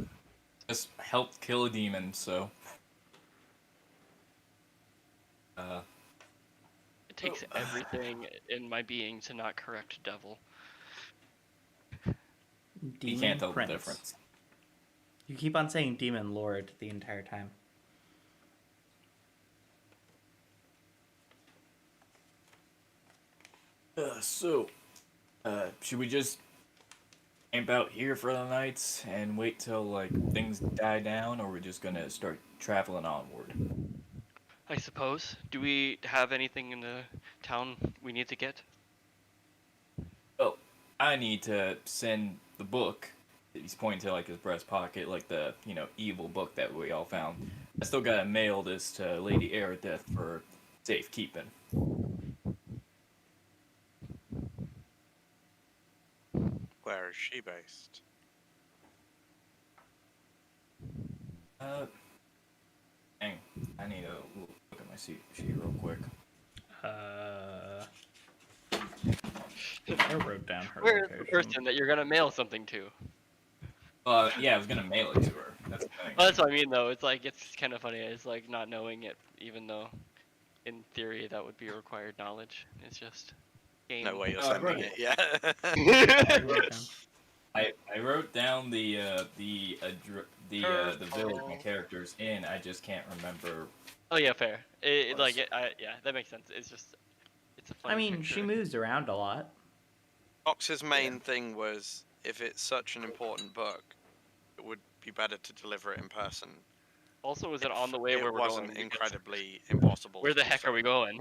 Just helped kill a demon, so. It takes everything in my being to not correct devil. Demon You can't tell Prince. the difference. You keep on saying Demon Lord the entire time. Should we just camp out here for the night and wait till, like, things die down, or we're just gonna start traveling onward? I suppose. Do we have anything in the town we need to get? Well, I need to send the book. He's pointing to, like, his breast pocket, like the, evil book that we all found. I still gotta mail this to Lady Aerodeth for safekeeping. Where is she based? Dang, I need to look at my sheet real quick. I wrote down her Where's the location. person that you're gonna mail something to? Yeah, I was gonna mail it to her. That's the thing. Well, that's what I mean, though. It's like, it's kind of funny. It's like not knowing it, even though, in theory, that would be required knowledge. It's just game. No way you're Oh, sending right. it. Yeah. I wrote down the village my character's in. I just can't remember. Oh yeah, fair. Yeah, that makes sense. It's just, it's a funny I mean, picture. she moves around a lot. Fox's main thing was, if it's such an important book, it would be better to deliver it in person. Also, is it on the way where we're wasn't going? Because incredibly impossible. where to the do heck so. are we going?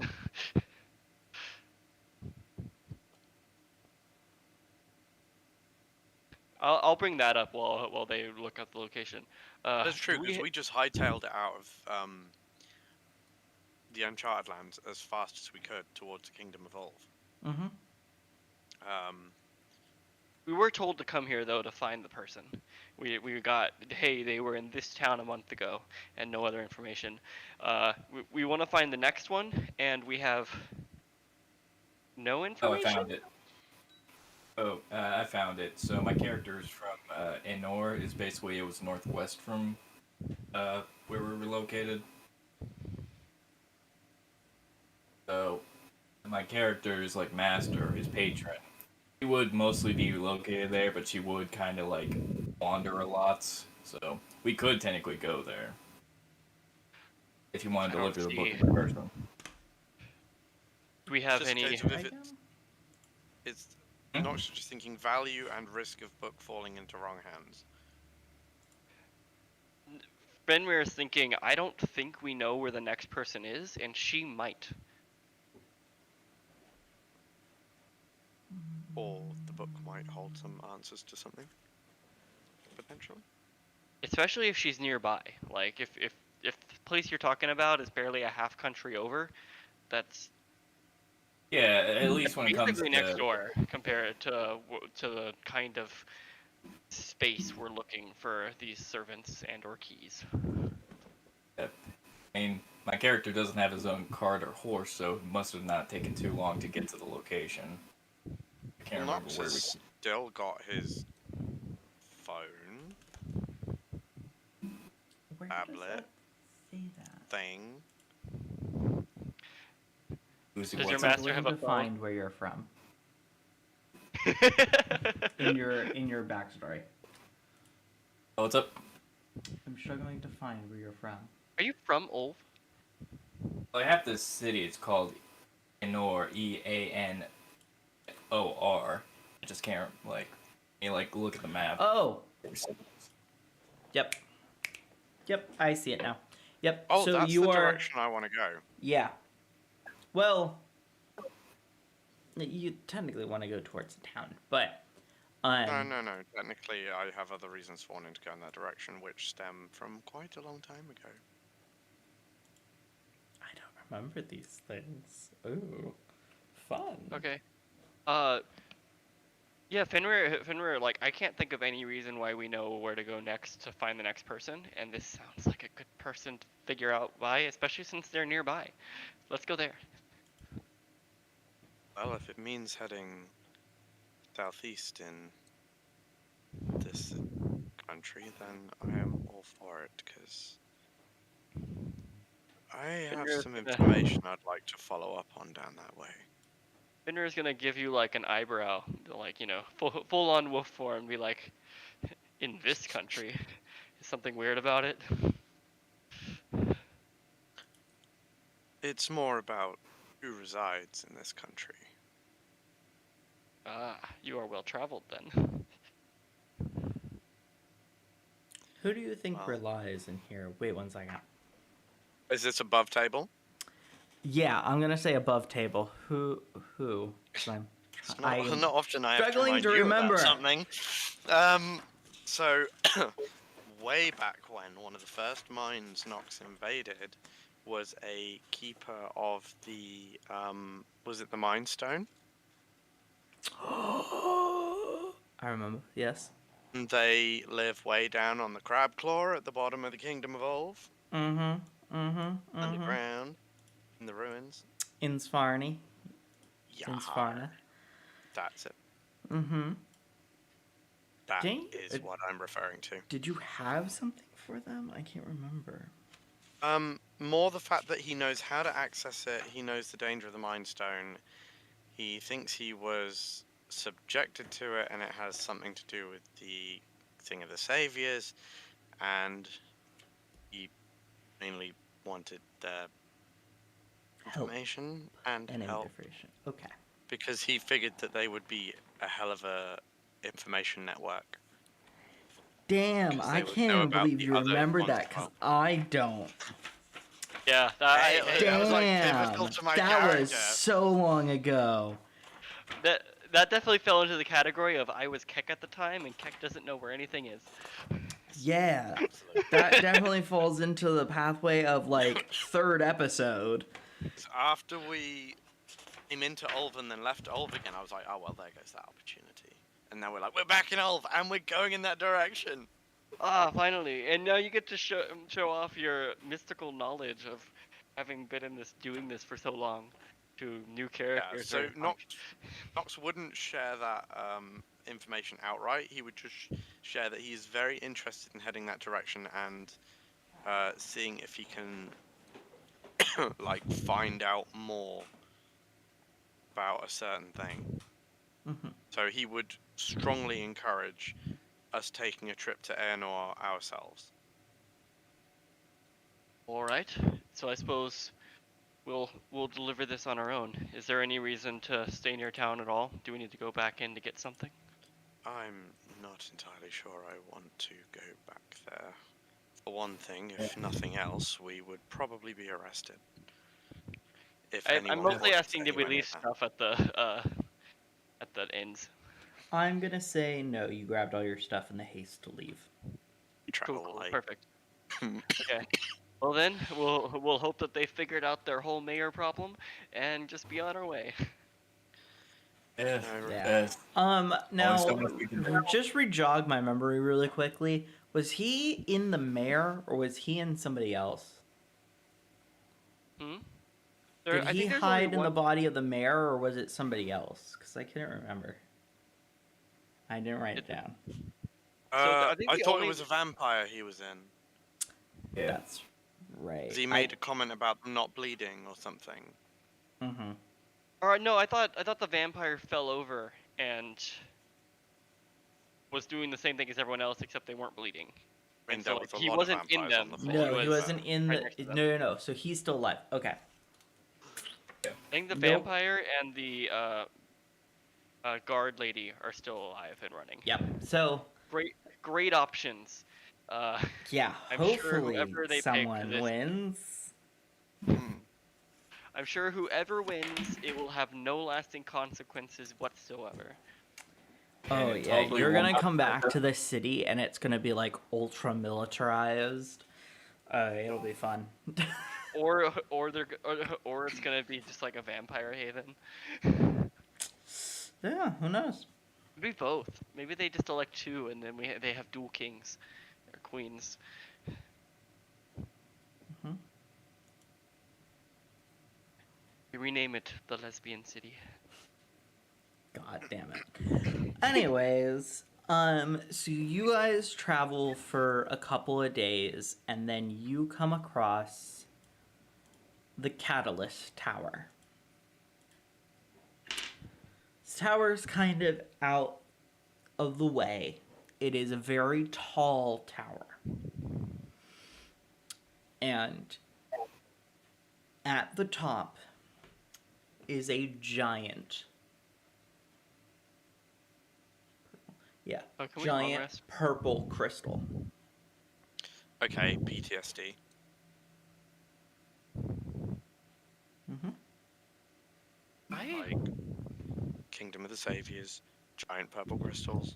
I'll bring that up while they look up the location. That's true, do because we just hightailed it out of the Uncharted lands as fast as we could towards Kingdom Evolve. Mm-hmm. We were told to come here though to find the person. We got, hey, they were in this town a month ago, and no other information. We want to find the next one, and we have no Oh, I information. found it. I found it. So my character's from Enor. Is basically, it was northwest from where we were located. So my character's like master, his patron. He would mostly be located there, but she would kind of like wander a lot. So we could technically go there if you want to I don't deliver the book see- in person. Do we have Just a any? case of if it's not just thinking value and risk of book falling into wrong hands. Benmir is thinking, I don't think we know where the next person is, and she might. Or the book might hold some answers to something. Potentially. Especially if she's nearby. Like, if the place you're talking about is barely a half country over, that's Yeah, at least when it comes Basically next to door compared to the kind of space we're looking for these servants and or keys. I mean, my character doesn't have his own cart or horse, so it must have not taken too long to get to the location. I can't Well, remember Nox where we. has still got his phone Where Tablet. does that say that? thing. Lucy, Does your what's up? master have to a phone? find where you're from in your backstory. Oh, what's up? I'm struggling to find where you're from. Are you from Ulv? Well, I have this city. It's called Enor, Eanor. I just can't look at the map. Oh, yep. Yep, I see it now. Yep. Oh, so that's you the are. direction I want to go. Yeah. Well, you technically want to go towards the town, but No. Technically, I have other reasons for wanting to go in that direction, which stem from quite a long time ago. I don't remember these things. Ooh, fun. Okay. Yeah, Fenrir, like, I can't think of any reason why we know where to go next to find the next person, and this sounds like a good person to figure out why, especially since they're nearby. Let's go there. Well, if it means heading southeast in this country, then I am all for it, because I have Fenrir's some gonna- information I'd like to follow up on down that way. Fenrir's gonna give you, like, an eyebrow, like, full-on wolf form, be like, in this country, is something weird about it? It's more about who resides in this country. Ah, you are well-traveled, then. Who do you think Well- relies in here? Wait 1 second. Is this above table? Yeah, I'm gonna say above table. Who? 'Cause It's I not, am not often I have to struggling remind to you remember. about something. So, way back when, one of the first mines Nox invaded was a keeper of the, was it the Mind Stone? I remember. Yes. And they live way down on the Crab Claw at the bottom of the Kingdom of Olv, underground, in the ruins. In Svarni. Yeah, In Svarna. that's it. Mm-hmm. That Dang, is what I'm referring to. Did you have something for them? I can't remember. More the fact that he knows how to access it, he knows the danger of the Mind Stone, he thinks he was subjected to it, and it has something to do with the thing of the Saviors, and he mainly wanted their Help information and and help, information. Okay. because he figured that they would be a hell of a information network. Damn, 'Cause I they would can't know even about believe the you other remember ones that, as because well. I don't. Yeah, Hey, that was like pivotal Damn, to my that was character. so long ago. that definitely fell into the category of I was Keck at the time, and Keck doesn't know where anything is. Yeah, Absolutely. that definitely falls into the pathway of, like, 3rd episode. After we came into Ulv and then left Ulv again, I was like, oh, well, there goes that opportunity. And now we're like, we're back in Ulv, and we're going in that direction. Ah, finally! And now you get to show off your mystical knowledge of having been in this, doing this for so long, to new Yeah, characters. so or- Nox wouldn't share that information outright. He would just share that he's very interested in heading that direction and seeing if he can like find out more about a certain thing. Mhm. So he would strongly encourage us taking a trip to Aenor ourselves. All right. So I suppose we'll deliver this on our own. Is there any reason to stay near town at all? Do we need to go back in to get something? I'm not entirely sure I want to go back there. For one thing, if nothing else, we would probably be arrested. If I'm anyone mostly wanted asking, to did we do any leave of that. stuff at the inns? I'm gonna say no, you grabbed all your stuff in the haste to leave. Travel Cool, light. perfect. Okay. Well then, we'll hope that they figured out their whole mayor problem and just be on our way. Yeah. Yeah. Only Now, so much we can do. just re-jog my memory really quickly. Was he in the mayor, or was he in somebody else? Hmm? Did I he think there's only hide in the one. body of the mayor, or was it somebody else? Because I couldn't remember. I didn't write it down. I think I the thought only. it was a vampire he was in. Yeah. That's right. 'Cause he made a comment about them not bleeding or something. Mm-hmm. Or no, I thought the vampire fell over and was doing the same thing as everyone else, except they weren't bleeding. I mean, And there so was like, a he lot of wasn't in vampires on them. the but floor. No, he was wasn't in right the. next to them. No. So he's still alive. Okay. I think the Nope. vampire and the guard lady are still alive and running. Yep. So Great options. yeah, I'm sure hopefully whoever they pick someone this- wins. Hmm. I'm sure whoever wins, it will have no lasting consequences whatsoever. Oh And it yeah, totally you're gonna won't- come back to the city and it's gonna be like ultra militarized. It'll be fun. Or it's gonna be just like a vampire haven. Yeah, who knows? Maybe both. Maybe they just elect two, and then they have dual kings or queens. Mhm. We rename it the Lesbian City. God damn it. Anyways, so you guys travel for a couple of days and then you come across the Catalyst Tower. This tower's kind of out of the way. It is a very tall tower. And at the top is a giant Oh, can we long giant rest? purple crystal. Okay, PTSD. Mm-hmm. Like Kingdom of the Saviors, giant purple crystals.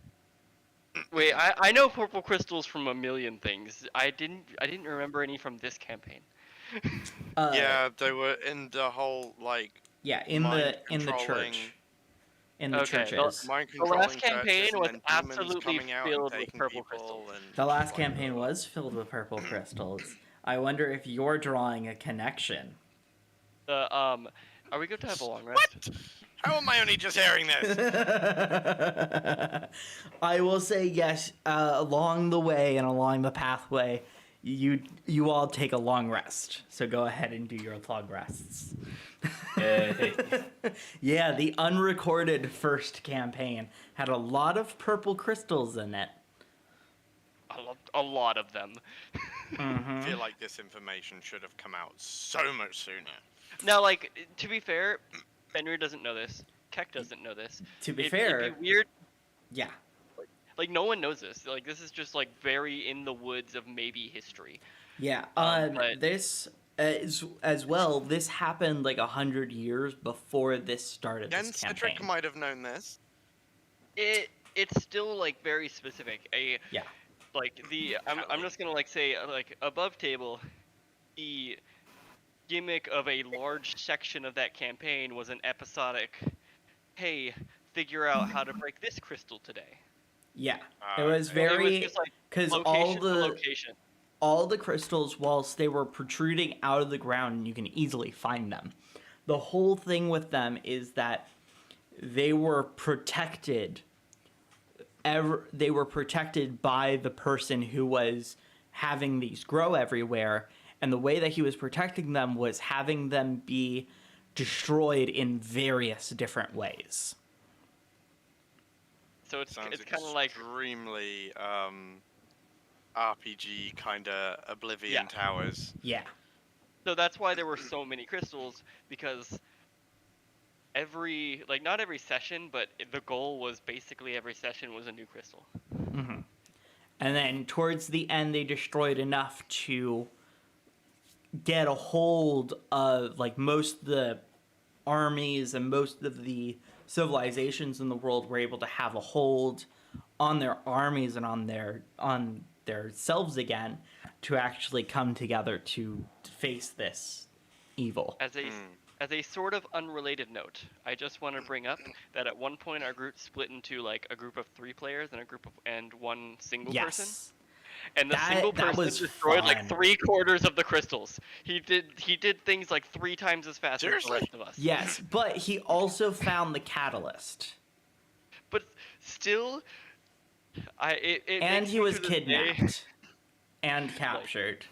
Wait, I know purple crystals from a million things. I didn't remember any from this campaign. Yeah, they were in the whole like Yeah, in mind the controlling- church. In the Okay, churches. mind The controlling last campaign churches and was then demons absolutely coming out and filled with taking purple people crystals. and The last like, campaign was filled with purple crystals. I wonder if you're drawing a connection. Are we going to have a long rest? What? How am I only just hearing this? I will say yes. Along the way and along the pathway, you all take a long rest. So go ahead and do your long rests. Yeah, the unrecorded first campaign had a lot of purple crystals in it. A lot of them. I feel like this information should have come out so much sooner. Now, like, to be fair, Fenrir doesn't know this. Keck doesn't know this. To be It'd fair, be weird. yeah. Like, no one knows this. Like, this is just, like, very in the woods of maybe history. Yeah, but- this as well. This happened like 100 years before this started. Then This Cedric campaign. might have known this. It's still, like, very specific. Yeah. Like, I'm just gonna, like, say, like, above table, the gimmick of a large section of that campaign was an episodic, hey, figure out how to break this crystal today. Yeah, Ah, it was okay. It was very just, like, because location to location. all the crystals, whilst they were protruding out of the ground and you can easily find them, the whole thing with them is that they were protected. They were protected by the person who was having these grow everywhere, and the way that he was protecting them was having them be destroyed in various different ways. So it's Sounds kind of like extremely RPG kind of Oblivion Yeah. Towers. Yeah. so that's why there were so many crystals, because not every session, but the goal was basically every session was a new crystal. Mm-hmm. And then towards the end, they destroyed enough to get a hold of like most of the armies and most of the civilizations in the world were able to have a hold on their armies and on their selves again to actually come together to face this evil. As a as a sort of unrelated note, I just want to bring up that at one point our group split into like a group of 3 players and one single person. Yes. And the single That person was destroyed like fun. 3/4 of the crystals. He did things like 3 times as fast as the Seriously? rest of us. Yes, but he also found the catalyst. But still, it And makes he me was to this day- kidnapped. And captured.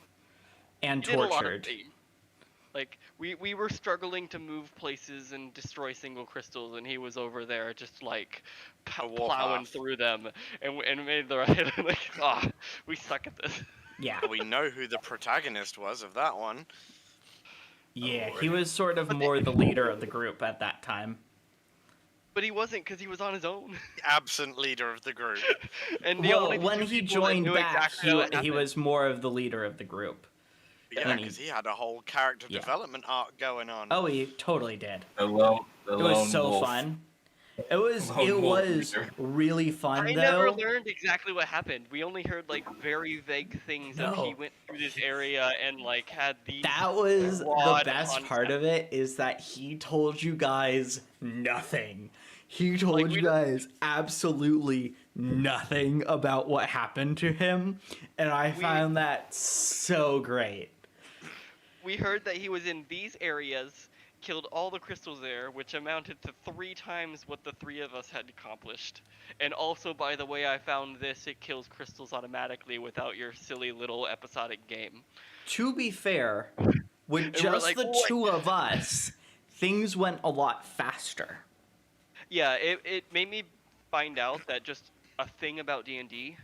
And he did a lot of tortured. things. Like we were struggling to move places and destroy single crystals, and he was over there just like A plowing warpath. through them and made the right. Like, we suck at this. Yeah. We know who the protagonist was of that one. Yeah, Lord. he was sort of But more the leader of the group at that time. But he wasn't, because he was on his own. The absent leader of the group. And the Well, only when two he people that joined knew back, exactly how it he happened- was more of the leader of the group. Yeah, And he- because he had a whole character Yeah. development arc going on. Oh, he totally did. The lone It was so wolf. fun. It was Lone wolf leader. really fun I though. never learned exactly what happened. We only heard like very vague things of he No. went through this area and like had these. That was the broad best part of it, is that he told you guys nothing. He told Like, you we guys absolutely nothing about what happened to him, and I found that so great. We heard that he was in these areas, killed all the crystals there, which amounted to 3 times what the 3 of us had accomplished. And also, by the way, I found this: it kills crystals automatically without your silly little episodic game. To be fair, with we're just like, the "What?" 2 of us, things went a lot faster. Yeah, it made me find out that just a thing about D&D,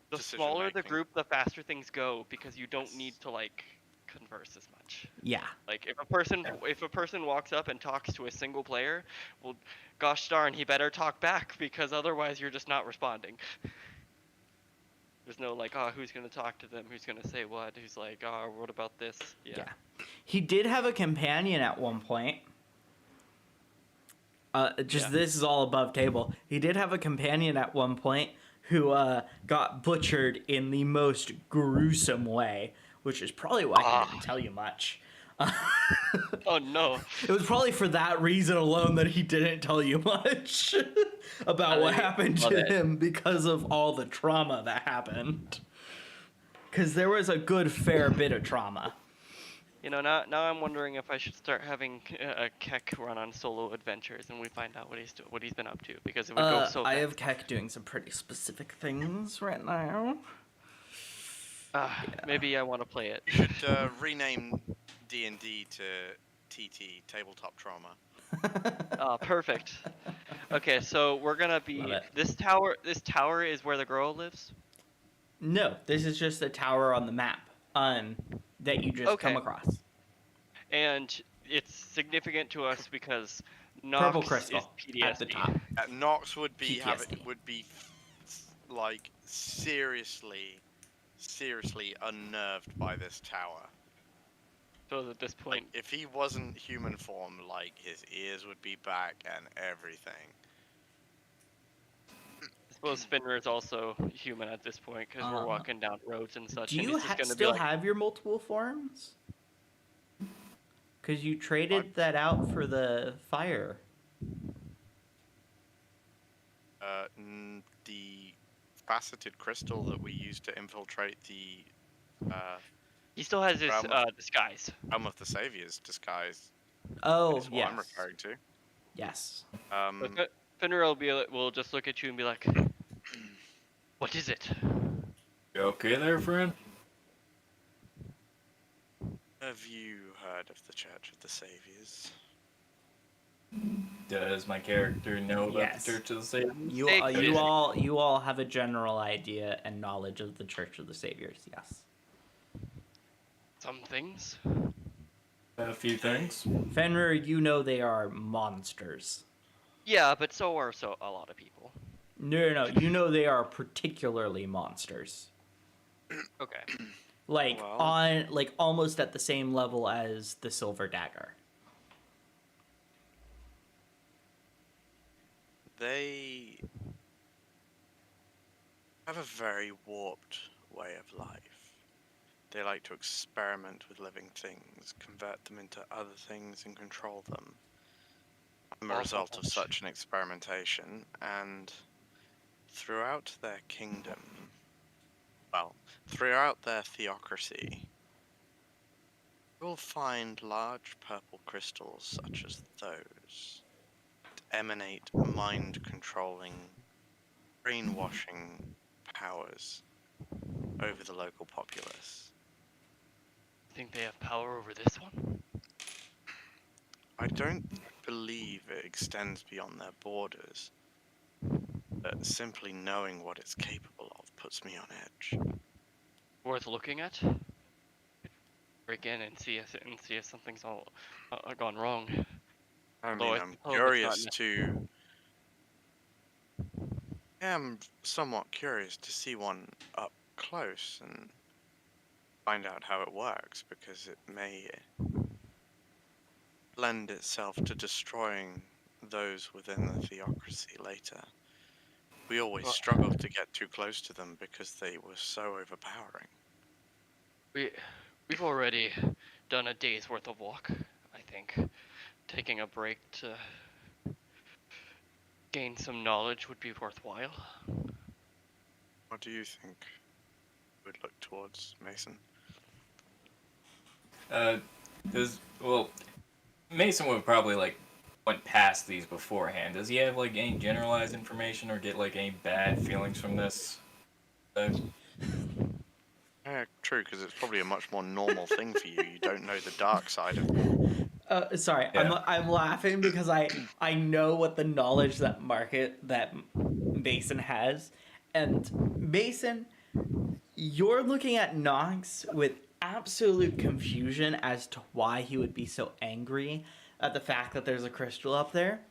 the Decision smaller the making. group, the faster things go, because you don't need to like converse as much. Yeah. Like if a person walks up and talks to a single player, well, gosh darn, he better talk back, because otherwise you're just not responding. There's no like, who's gonna talk to them? Who's gonna say what? Who's like, what about this? Yeah. He did have a companion at one point. Yeah. This is all above table. He did have a companion at one point who got butchered in the most gruesome way, which is probably why he didn't tell you much. Oh no. It was probably for that reason alone that he didn't tell you much about what happened love to it. him, because of all the trauma that happened. Because there was a good fair bit of trauma. You know, now I'm wondering if I should start having a Keck run on solo adventures, and we find out what he's been up to, because it would go so I fast. have Keck doing some pretty specific things right now. Maybe I want to play it. You should rename D&D to TT, Tabletop Trauma. Perfect. Okay, so we're gonna be Love it. this tower. This tower is where the girl lives. No, this is just a tower on the map that you just come Okay. across. And it's significant to us because Purple Nox crystal is PTSD. at the top. Nox would be PTSD. like seriously unnerved by this tower. So at this Like point, if he wasn't human form, like his ears would be back and everything. I suppose Finra is also human at this point, because we're walking down roads and such. Do and you he's just gonna be still like, have your multiple forms? Because you traded that out for the fire. The faceted crystal that we used to infiltrate the He still has his Realm disguise. Realm of the Saviors disguise. Oh, Is what yes. I'm referring to. Yes. But Finra will just look at you and be like, "What is it?" You okay there, friend? Have you heard of the Church of the Saviors? Does my character know about Yes. the Church of the Saviors? You all have a general idea and knowledge of the Church of the Saviors. Yes. Some things. A few things. Fenrir, you know they are monsters. Yeah, but so are a lot of people. No. You know they are particularly monsters. Okay. Like Well- almost at the same level as the Silver Dagger. They have a very warped way of life. They like to experiment with living things, convert them into other things, and control them. I'm a Also result of much. such an experimentation, and throughout their kingdom, well, throughout their theocracy, you'll find large purple crystals such as those that emanate mind-controlling, brainwashing powers over the local populace. Think they have power over this one? I don't believe it extends beyond their borders, but simply knowing what it's capable of puts me on edge. Worth looking at? Break in and see if something's all gone wrong. I Although mean, I I'm suppose it's curious not to. I am somewhat curious to see one up close and find out how it works, because it may lend itself to destroying those within the theocracy later. We always Well- struggled to get too close to them because they were so overpowering. We've already done a day's worth of walk, I think. Taking a break to gain some knowledge would be worthwhile. What do you think would look towards, Mason? Well, Mason would probably like went past these beforehand. Does he have like any generalized information or get like any bad feelings from this? Yeah, true, because it's probably a much more normal thing for you. You don't know the dark side of Sorry, Yeah. I'm laughing because I know what the knowledge that Mason has, and Mason, you're looking at Knox with absolute confusion as to why he would be so angry at the fact that there's a crystal up there.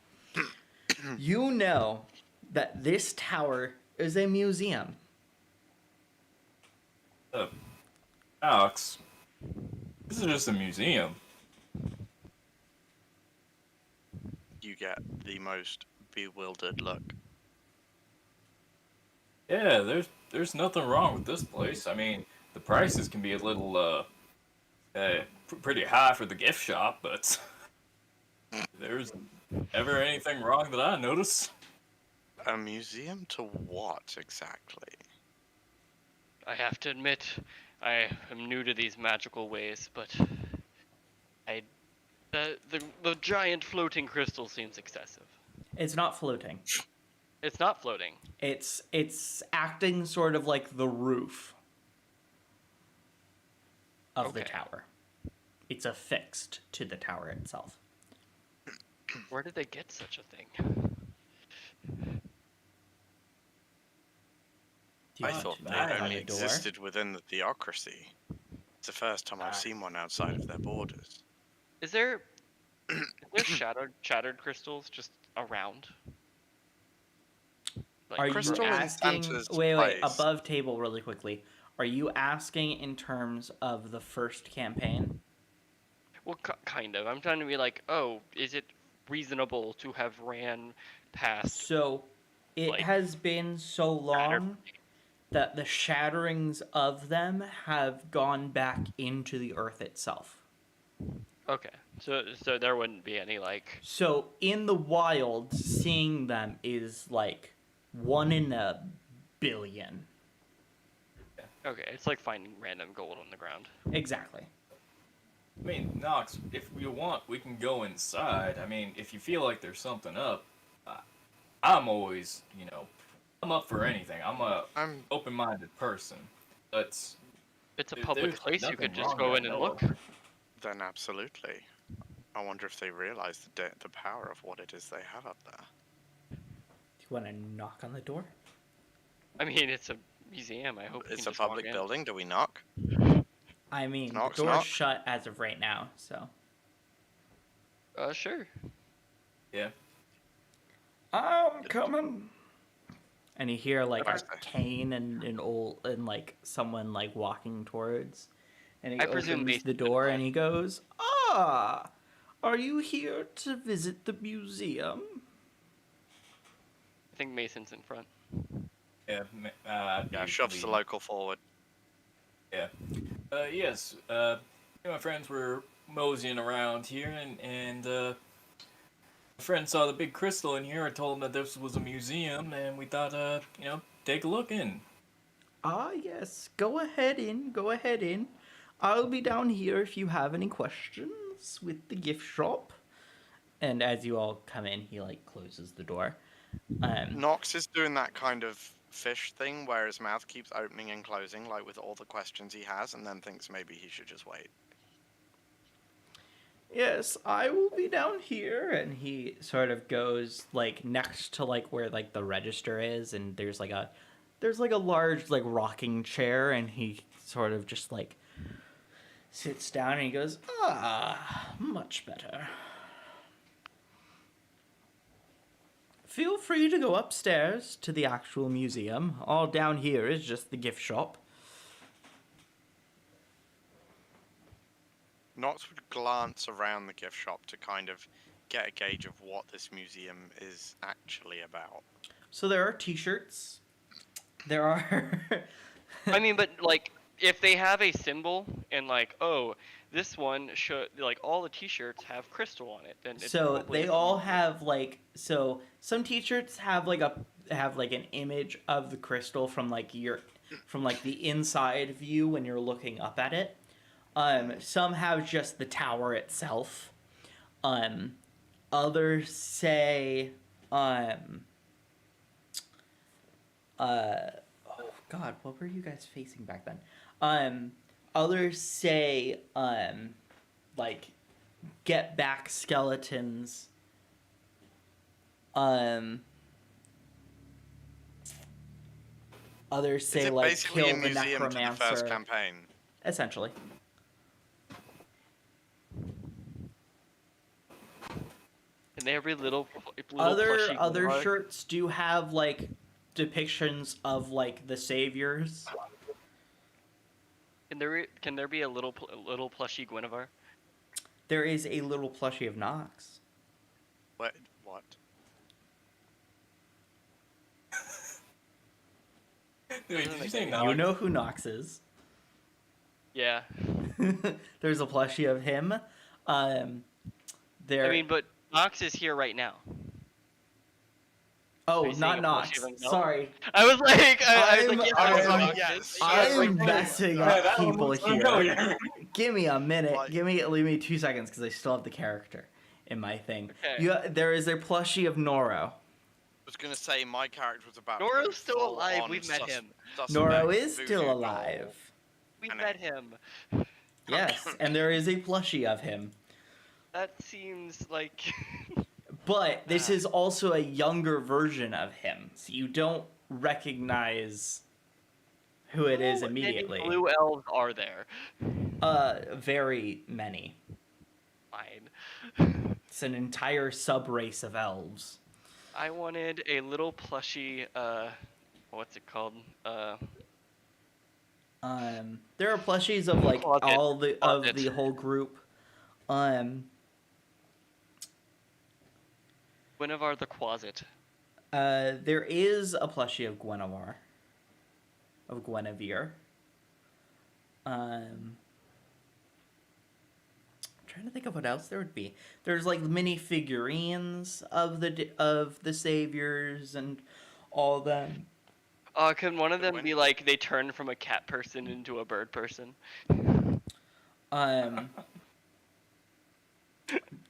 You know that this tower is a museum. Alex, this is just a museum. You get the most bewildered look. Yeah, there's nothing wrong with this place. I mean, the prices can be a little pretty high for the gift shop, but there's never anything wrong that I notice. A museum to what exactly? I have to admit, I am new to these magical ways, but the giant floating crystal seems excessive. It's not floating. It's not floating. It's acting sort of like the roof of the Okay. tower. It's affixed to the tower itself. Where did they get such a thing? Do you I want thought to they knock on only the door? existed within the theocracy. It's the first time I've seen one outside of their borders. Is there shattered crystals just around? Like, Are you Crystal in asking? Santa's Wait, place. above table, really quickly. Are you asking in terms of the first campaign? Well, kind of. I'm trying to be like, oh, is it reasonable to have ran past? So, it Like, has been so long that the shatterings of them have gone back into the earth itself. Okay, so there wouldn't be any like. So, in the wild, seeing them is like 1 in a billion. Okay, it's like finding random gold on the ground. Exactly. I mean, Knox, if we want, we can go inside. I mean, if you feel like there's something up, I'm always, I'm up for anything. I'm Open-minded person. But It's a There- public there's place. You nothing could just wrong go that in I and know look. of. then absolutely. I wonder if they realize the power of what it is they have up there. Do you want to knock on the door? I mean, it's a museum. I hope you It's can a just walk public in. building. Do we knock? I mean, Knock, the door's knock. shut as of right now, so. Sure. Yeah. I'm coming. And you hear like Okay. a cane and like someone like walking towards, and he I presume opens Mason the would door know. and he goes, "Ah, are you here to visit the museum?" I think Mason's in front. Yeah. Yeah, shoves the local forward. Yeah. Yes. Me and my friends were moseying around here, and my friend saw the big crystal in here. I told him that this was a museum, and we thought, take a look in. Ah, yes. Go ahead in. Go ahead in. I'll be down here if you have any questions with the gift shop. And as you all come in, he like closes the door. Nox is doing that kind of fish thing where his mouth keeps opening and closing, like with all the questions he has, and then thinks maybe he should just wait. Yes, I will be down here. And he sort of goes like next to like where like the register is, and there's like a large like rocking chair, and he sort of just like sits down and he goes, "Ah, much better. Feel free to go upstairs to the actual museum. All down here is just the gift shop." Nox would glance around the gift shop to kind of get a gauge of what this museum is actually about. So there are t-shirts. There are I mean, but like, if they have a symbol and like, oh, this one should like all the T-shirts have crystal on it, then it's so probably they all have like, so some t-shirts have like an image of the crystal from like the inside view when you're looking up at it. Some have just the tower itself. Others say oh god, what were you guys facing back then? Others say like get back skeletons. Others Is say it like basically kill a the museum to the first necromancer. campaign? Essentially. and every little Other plushie guard. shirts do have like depictions of like the saviors. Can there be a little plushie Guinevere? There is a little plushie of Nox. What? Wait, did you say You no? know who Nox is. Yeah. There's a plushie of him. There. I mean, but Nox is here right now. Oh, Are you not saying a Nox. plushie of himself? Sorry. I was like, I was I'm- like, yes, I'm- yes. I'm messing Yeah, up that one people looks here. familiar. Give me a minute. Like- Leave me 2 seconds because I still have the character in my thing. Okay. There is a plushie of Noro. I was gonna say my character was about. to Noro's go still full alive, on we've met him. suspect Noro is voodoo still doll. alive. We I know. met him. Yes, and there is a plushie of him. That seems like. But this is also a younger version of him, so you don't recognize who it is How many immediately. blue elves are there? Very many. Fine. It's an entire sub-race of elves. I wanted a little plushie. What's it called? There are plushies of like Closet. all the of Closet. the whole group. Guinevere the Closet. There is a plushie of Guinevere. Of Guinevere. I'm trying to think of what else there would be. There's like mini figurines of the saviors and all them. Can one of The them be win- like they turn from a cat person into a bird person?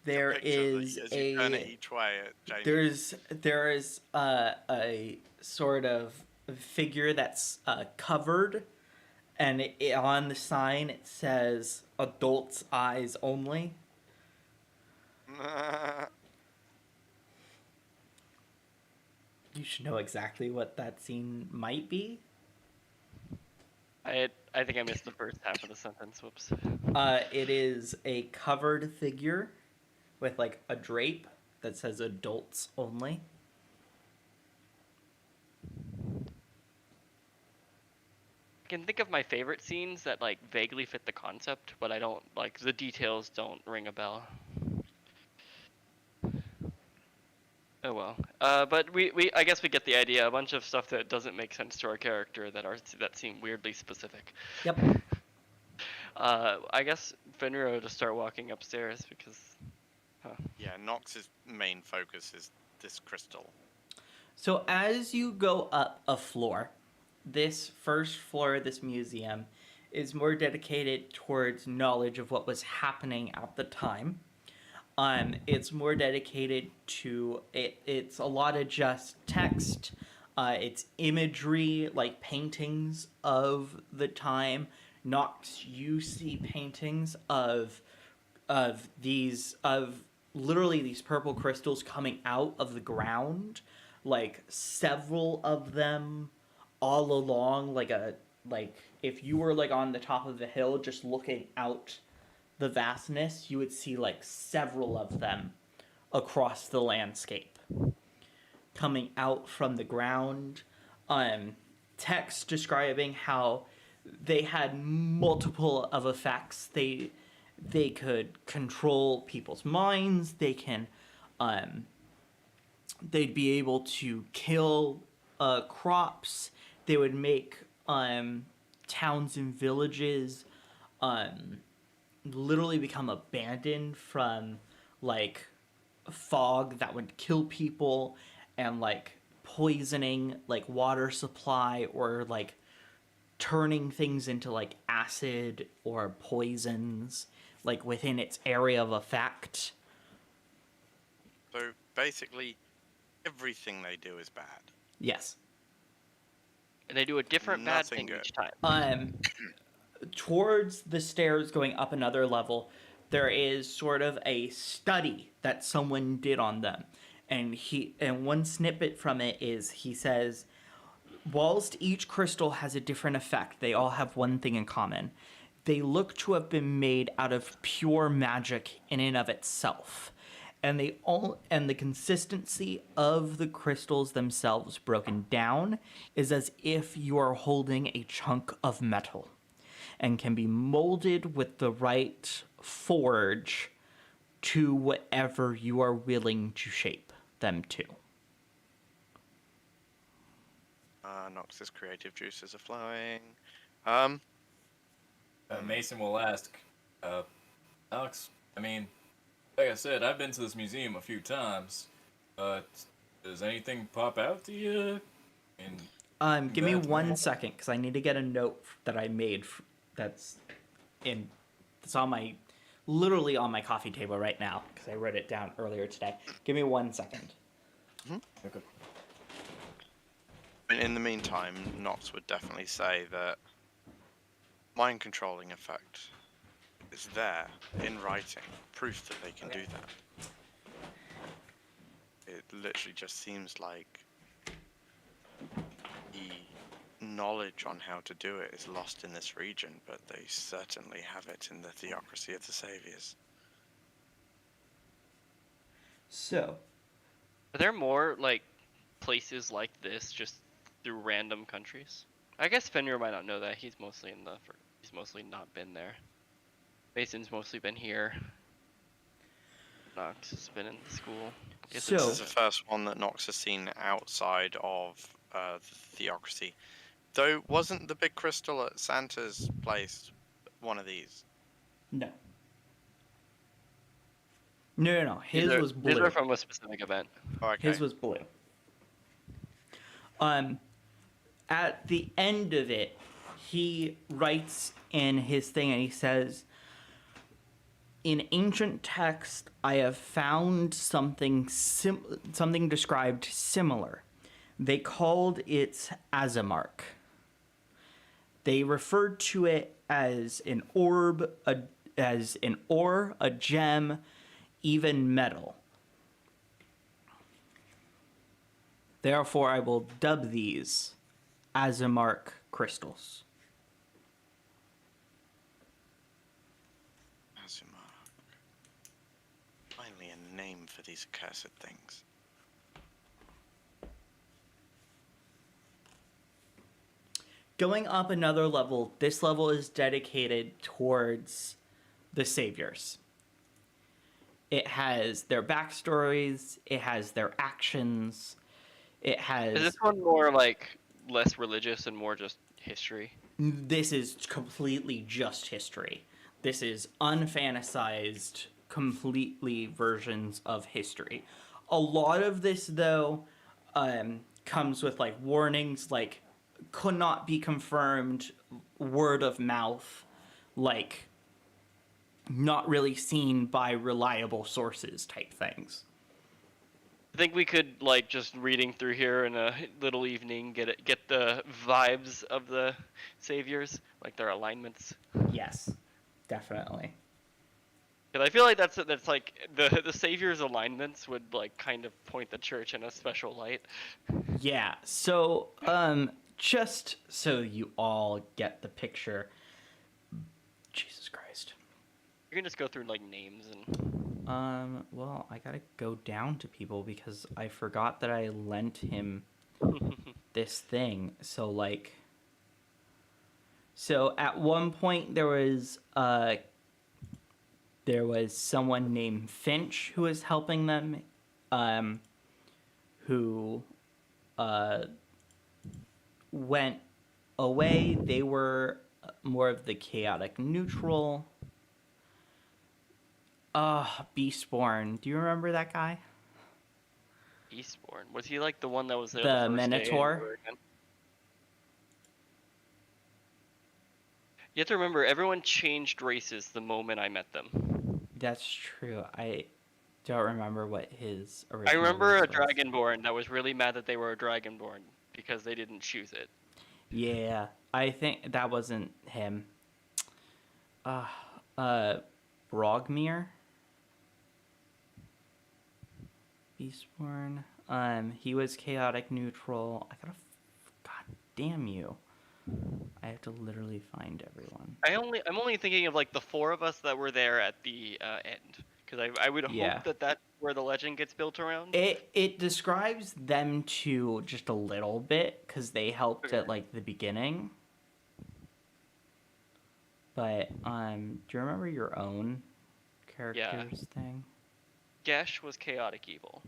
There Picture is as you turn it a each way at Jamie. there is a sort of figure that's covered, and on the sign it says "Adults Eyes Only." You should know exactly what that scene might be. I think I missed the first half of the sentence. Whoops. It is a covered figure with like a drape that says "Adults Only." I can think of my favorite scenes that like vaguely fit the concept, but I don't like the details. Don't ring a bell. Oh well. But we I guess we get the idea. A bunch of stuff that doesn't make sense to our character that seem weirdly specific. Yep. I guess Fenrir will just start walking upstairs because. Yeah, Nox's main focus is this crystal. So as you go up a floor, this first floor of this museum is more dedicated towards knowledge of what was happening at the time. It's more dedicated to it. It's a lot of just text. It's imagery, like paintings of the time. Nox, you see paintings of literally these purple crystals coming out of the ground, like several of them all along, like if you were like on the top of the hill just looking out the vastness, you would see like several of them across the landscape coming out from the ground. Text describing how they had multiple of effects. They could control people's minds. They'd be able to kill crops. They would make towns and villages literally become abandoned from like fog that would kill people, and like poisoning like water supply, or like turning things into like acid or poisons like within its area of effect. So basically, everything they do is bad. Yes. And they do a different bad Nothing thing good. each time. Towards the stairs going up another level, there is sort of a study that someone did on them. And one snippet from it is, he says, whilst each crystal has a different effect, they all have one thing in common. They look to have been made out of pure magic in and of itself. And the consistency of the crystals themselves broken down is as if you are holding a chunk of metal, and can be molded with the right forge to whatever you are willing to shape them to. Nox's creative juices are flowing. Mason will ask, Alex, I mean, like I said, I've been to this museum a few times, but does anything pop out to you? Give me That's 1 normal. second, because I need to get a note that I made that's literally on my coffee table right now, because I wrote it down earlier today. Give me 1 second. Okay. In the meantime, Nox would definitely say that mind controlling effect is there in writing, proof that they can do that. It literally just seems like the knowledge on how to do it is lost in this region, but they certainly have it in the theocracy of the saviors. So, Are there more like places like this just through random countries? I guess Fenrir might not know that. He's mostly not been there. Mason's mostly been here. Nox has been in the school. This So- is the first one that Nox has seen outside of the theocracy. Though, wasn't the big crystal at Santa's place one of these? no. No. His was blue. These are from a specific event. Oh, okay. His was blue. At the end of it, he writes in his thing and he says, in ancient text, I have found something described similar. They called it Azamark. They referred to it as an orb, an ore, a gem, even metal. Therefore, I will dub these Azamark crystals. Azumark. Finally a name for these accursed things. Going up another level, this level is dedicated towards the saviors. It has their backstories, it has their actions, it has... Is this one more like less religious and more just history? this is completely just history. This is unfantasized, completely versions of history. A lot of this, though, comes with like warnings, like could not be confirmed, word of mouth, like not really seen by reliable sources type things. I think we could, like, just reading through here in a little evening, get the vibes of the saviors, like their alignments. Yes, definitely. Because I feel like that's like the saviors' alignments would like kind of point the church in a special light. Yeah, so just so you all get the picture. Jesus Christ. You can just go through like names and Well, I gotta go down to people because I forgot that I lent him this thing. So at one point there was someone named Finch who was helping them, who went away. They were more of the chaotic neutral. Beastborn. Do you remember that guy? Eastbourne. Was he like the one that was there The the first Minotaur? day? You have to remember, everyone changed races the moment I met them. That's true. I don't remember what his I original remember a race was. Dragonborn that was really mad that they were a Dragonborn because they didn't choose it. Yeah, I think that wasn't him. Brogmere? Beastborn. He was chaotic neutral. God damn you. I have to literally find everyone. I'm only thinking of like the four of us that were there at the end, because I would Yeah. hope that that's where the legend gets built around. It describes them too just a little bit because they helped Okay. at like the beginning. But do you remember your own characters thing? Gesh was chaotic evil.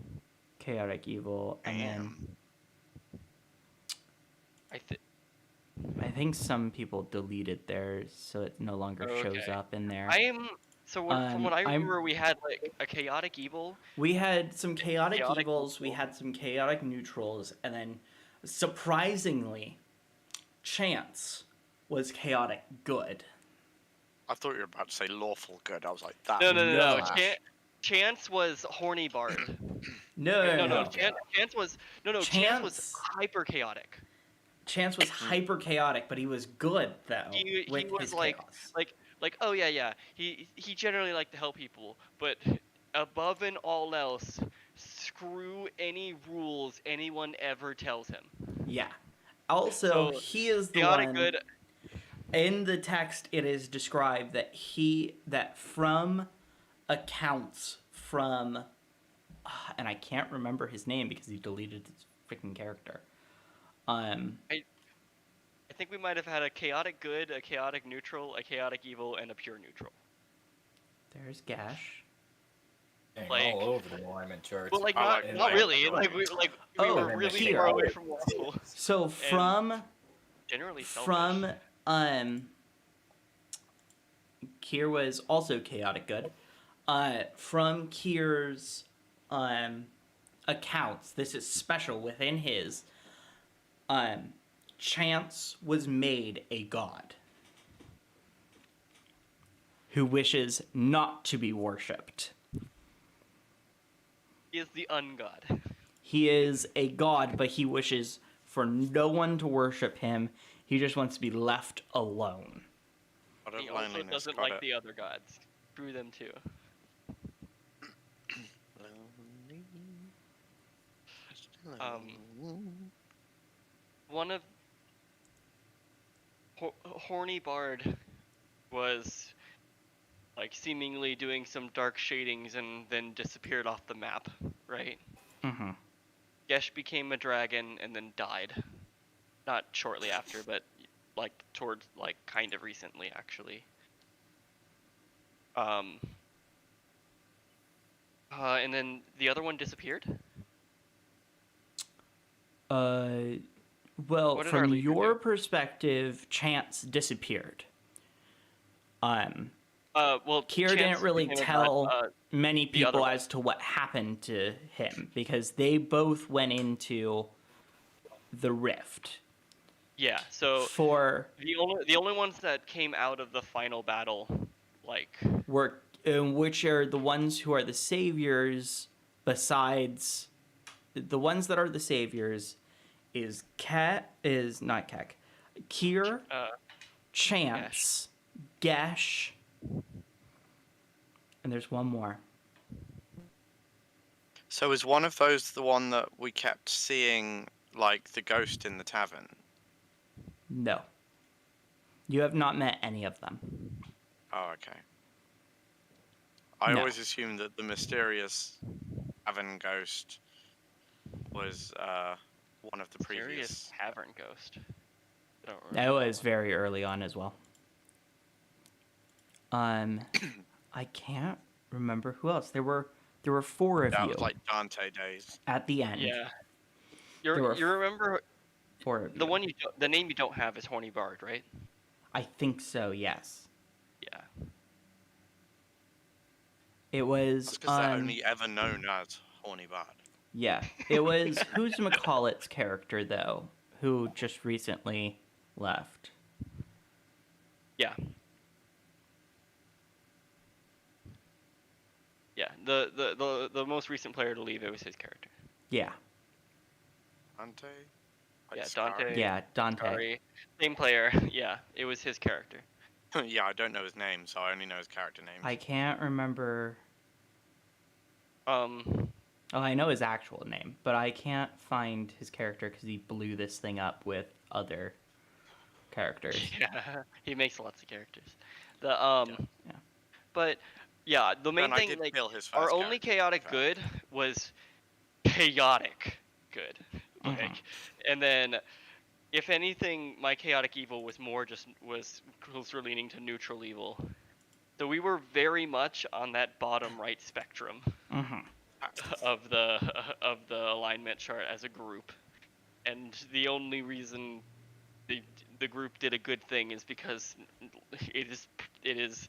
Chaotic evil, and then I think some people deleted theirs, so it no longer shows Okay. up in there. From what I remember, we had like a chaotic evil. We had some chaotic Chaotic evils, we neutral. had some chaotic neutrals, and then surprisingly, Chance was chaotic good. I thought you were about to say lawful good. I was like, that. No. No. Chance was horny bard. No. Chance was Chance was hyper chaotic. Chance was hyper chaotic, but he was good though. He with was his like chaos. oh yeah. He generally liked to help people, but above and all else, screw any rules anyone ever tells him. Yeah. Also, So, he is the chaotic one. good. In the text, it is described that from accounts from, and I can't remember his name because he deleted his freaking character. I think we might have had a chaotic good, a chaotic neutral, a chaotic evil, and a pure neutral. There's Gash. Dang, Like- all over the alignment charts. But like I not, like not that. really. Like we Oh, were really here. far away from Waffle. So from Generally selfish. Kier was also chaotic good. From Kier's accounts, this is special within his. Chance was made a god who wishes not to be worshipped. He is the ungod. He is a god, but he wishes for no one to worship him. He just wants to be left alone. What He a also loneliness. doesn't got like it. the other gods. Screw them too. One of horny bard was like seemingly doing some dark shadings and then disappeared off the map, right? Mm-hmm. Gesh became a dragon and then died. Not shortly after, but like towards like kind of recently actually. And then the other one disappeared. Well, What did our from leader your do? perspective, Chance disappeared. Well, Kier Chance didn't really became a tell god, many the other people one. as to what happened to him because they both went into the rift. Yeah, so For the only ones that came out of the final battle, like, which are the ones who are the saviors besides the ones that are the saviors is not Keck, Kier, Gash. Chance, Gesh, and there's one more. So is one of those the one that we kept seeing, like the ghost in the tavern? No. You have not met any of them. Oh, okay. I No. always assumed that the mysterious tavern ghost was one of the Mysterious previous. Tavern Ghost. I don't That remember was very early on as well. I can't remember who else. There were 4 of That you was like Dante days. at the end. Yeah. There were You remember 4 of the you. one the name you don't have is Horny Bard, right? I think so. Yes. Yeah. It was. That's because they're only ever known as Horny Bard. Yeah. It was who's McCulloch's character though, who just recently left. Yeah. Yeah. The most recent player to leave, it was his character. Yeah. Dante? Like Yeah, Scar? Dante. Yeah. Dante. Sorry. Same player. Yeah, it was his character. Yeah, I don't know his name, so I only know his character names. I can't remember. Um. Oh, I know his actual name, but I can't find his character because he blew this thing up with other characters. Yeah, he makes lots of characters. Yeah. But yeah, the main And I thing, did like, kill his our first only character, chaotic in fact. good was chaotic good. Like, and then if anything, my chaotic evil was more just was closer leaning to neutral evil. So we were very much on that bottom right spectrum of the alignment chart as a group, and the only reason the group did a good thing is because it is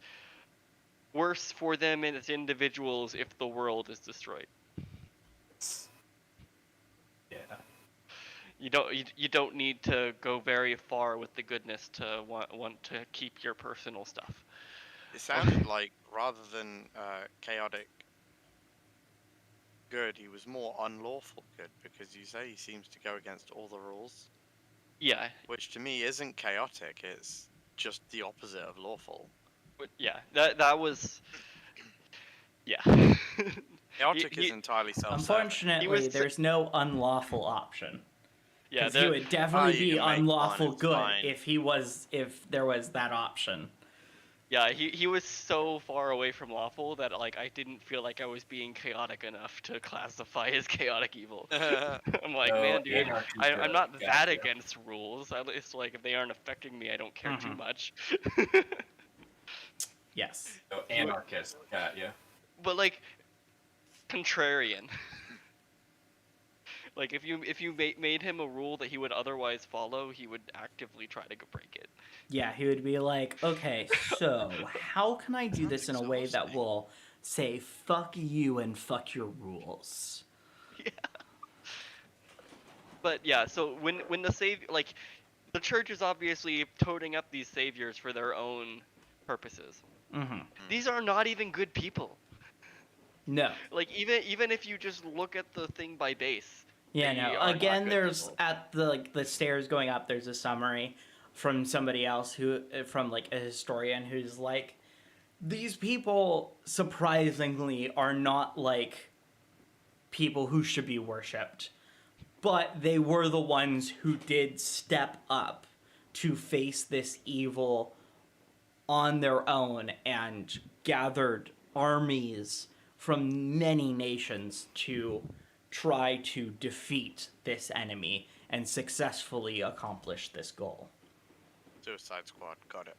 worse for them as individuals if the world is destroyed. Yeah. You don't need to go very far with the goodness to want to keep your personal stuff. It sounded like rather than chaotic good, he was more unlawful good, because you say he seems to go against all the rules, Yeah, which to me isn't chaotic, it's just the opposite of lawful. but yeah, that was yeah. Chaotic He- is entirely self-serving. Unfortunately, was- there's no unlawful option. Yeah, Because he would definitely you be can make one, unlawful it's good fine. if there was that option. yeah, he was so far away from lawful that like I didn't feel like I was being chaotic enough to classify as chaotic evil. I'm like, No, man, dude, anarchy's I'm good. not that Gotcha. against rules. It's like if they aren't affecting me, I don't care too much. Yes. So anarchist. Got ya. But like, contrarian. Like if you made him a rule that he would otherwise follow, he would actively try to go break it. Yeah, he would be like, okay, so how can I do this in a way that exhausting. will say fuck you and fuck your rules? Yeah. But yeah, so when the like the church is obviously toting up these saviors for their own purposes. These are not even good people. No. Like even if you just look at the thing by base. Yeah, they no. are not Again, good there's people. at the stairs going up. There's a summary from somebody else from like a historian who's like, these people surprisingly are not like people who should be worshipped, but they were the ones who did step up to face this evil on their own and gathered armies from many nations to try to defeat this enemy and successfully accomplish this goal. Suicide Squad, got it.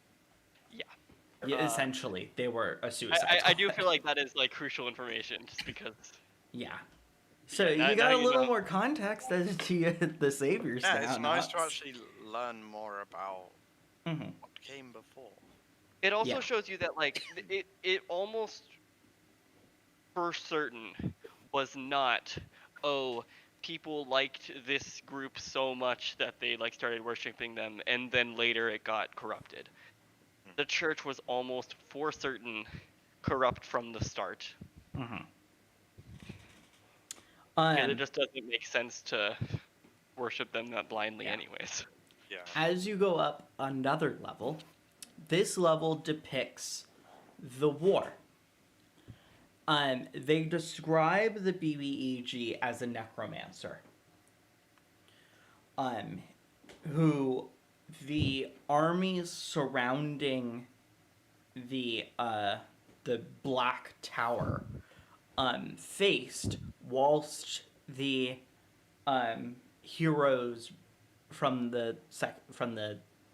Yeah, essentially, they were a suicide I do squad. feel like that is like crucial information just because Yeah. So Yeah, you now got a you little know. more context as to the saviors Yeah, now. it's nice to Knox. actually learn more about Mhm. what came before. It also Yeah. shows you that like it almost for certain was not, oh, people liked this group so much that they like started worshiping them and then later it got corrupted. The church was almost for certain corrupt from the start. Mhm. Because it just doesn't make sense to worship them that blindly Yeah. anyways. Yeah. As you go up another level, this level depicts the war. They describe the BBEG as a necromancer. Um, who the armies surrounding the Black Tower faced whilst the heroes from the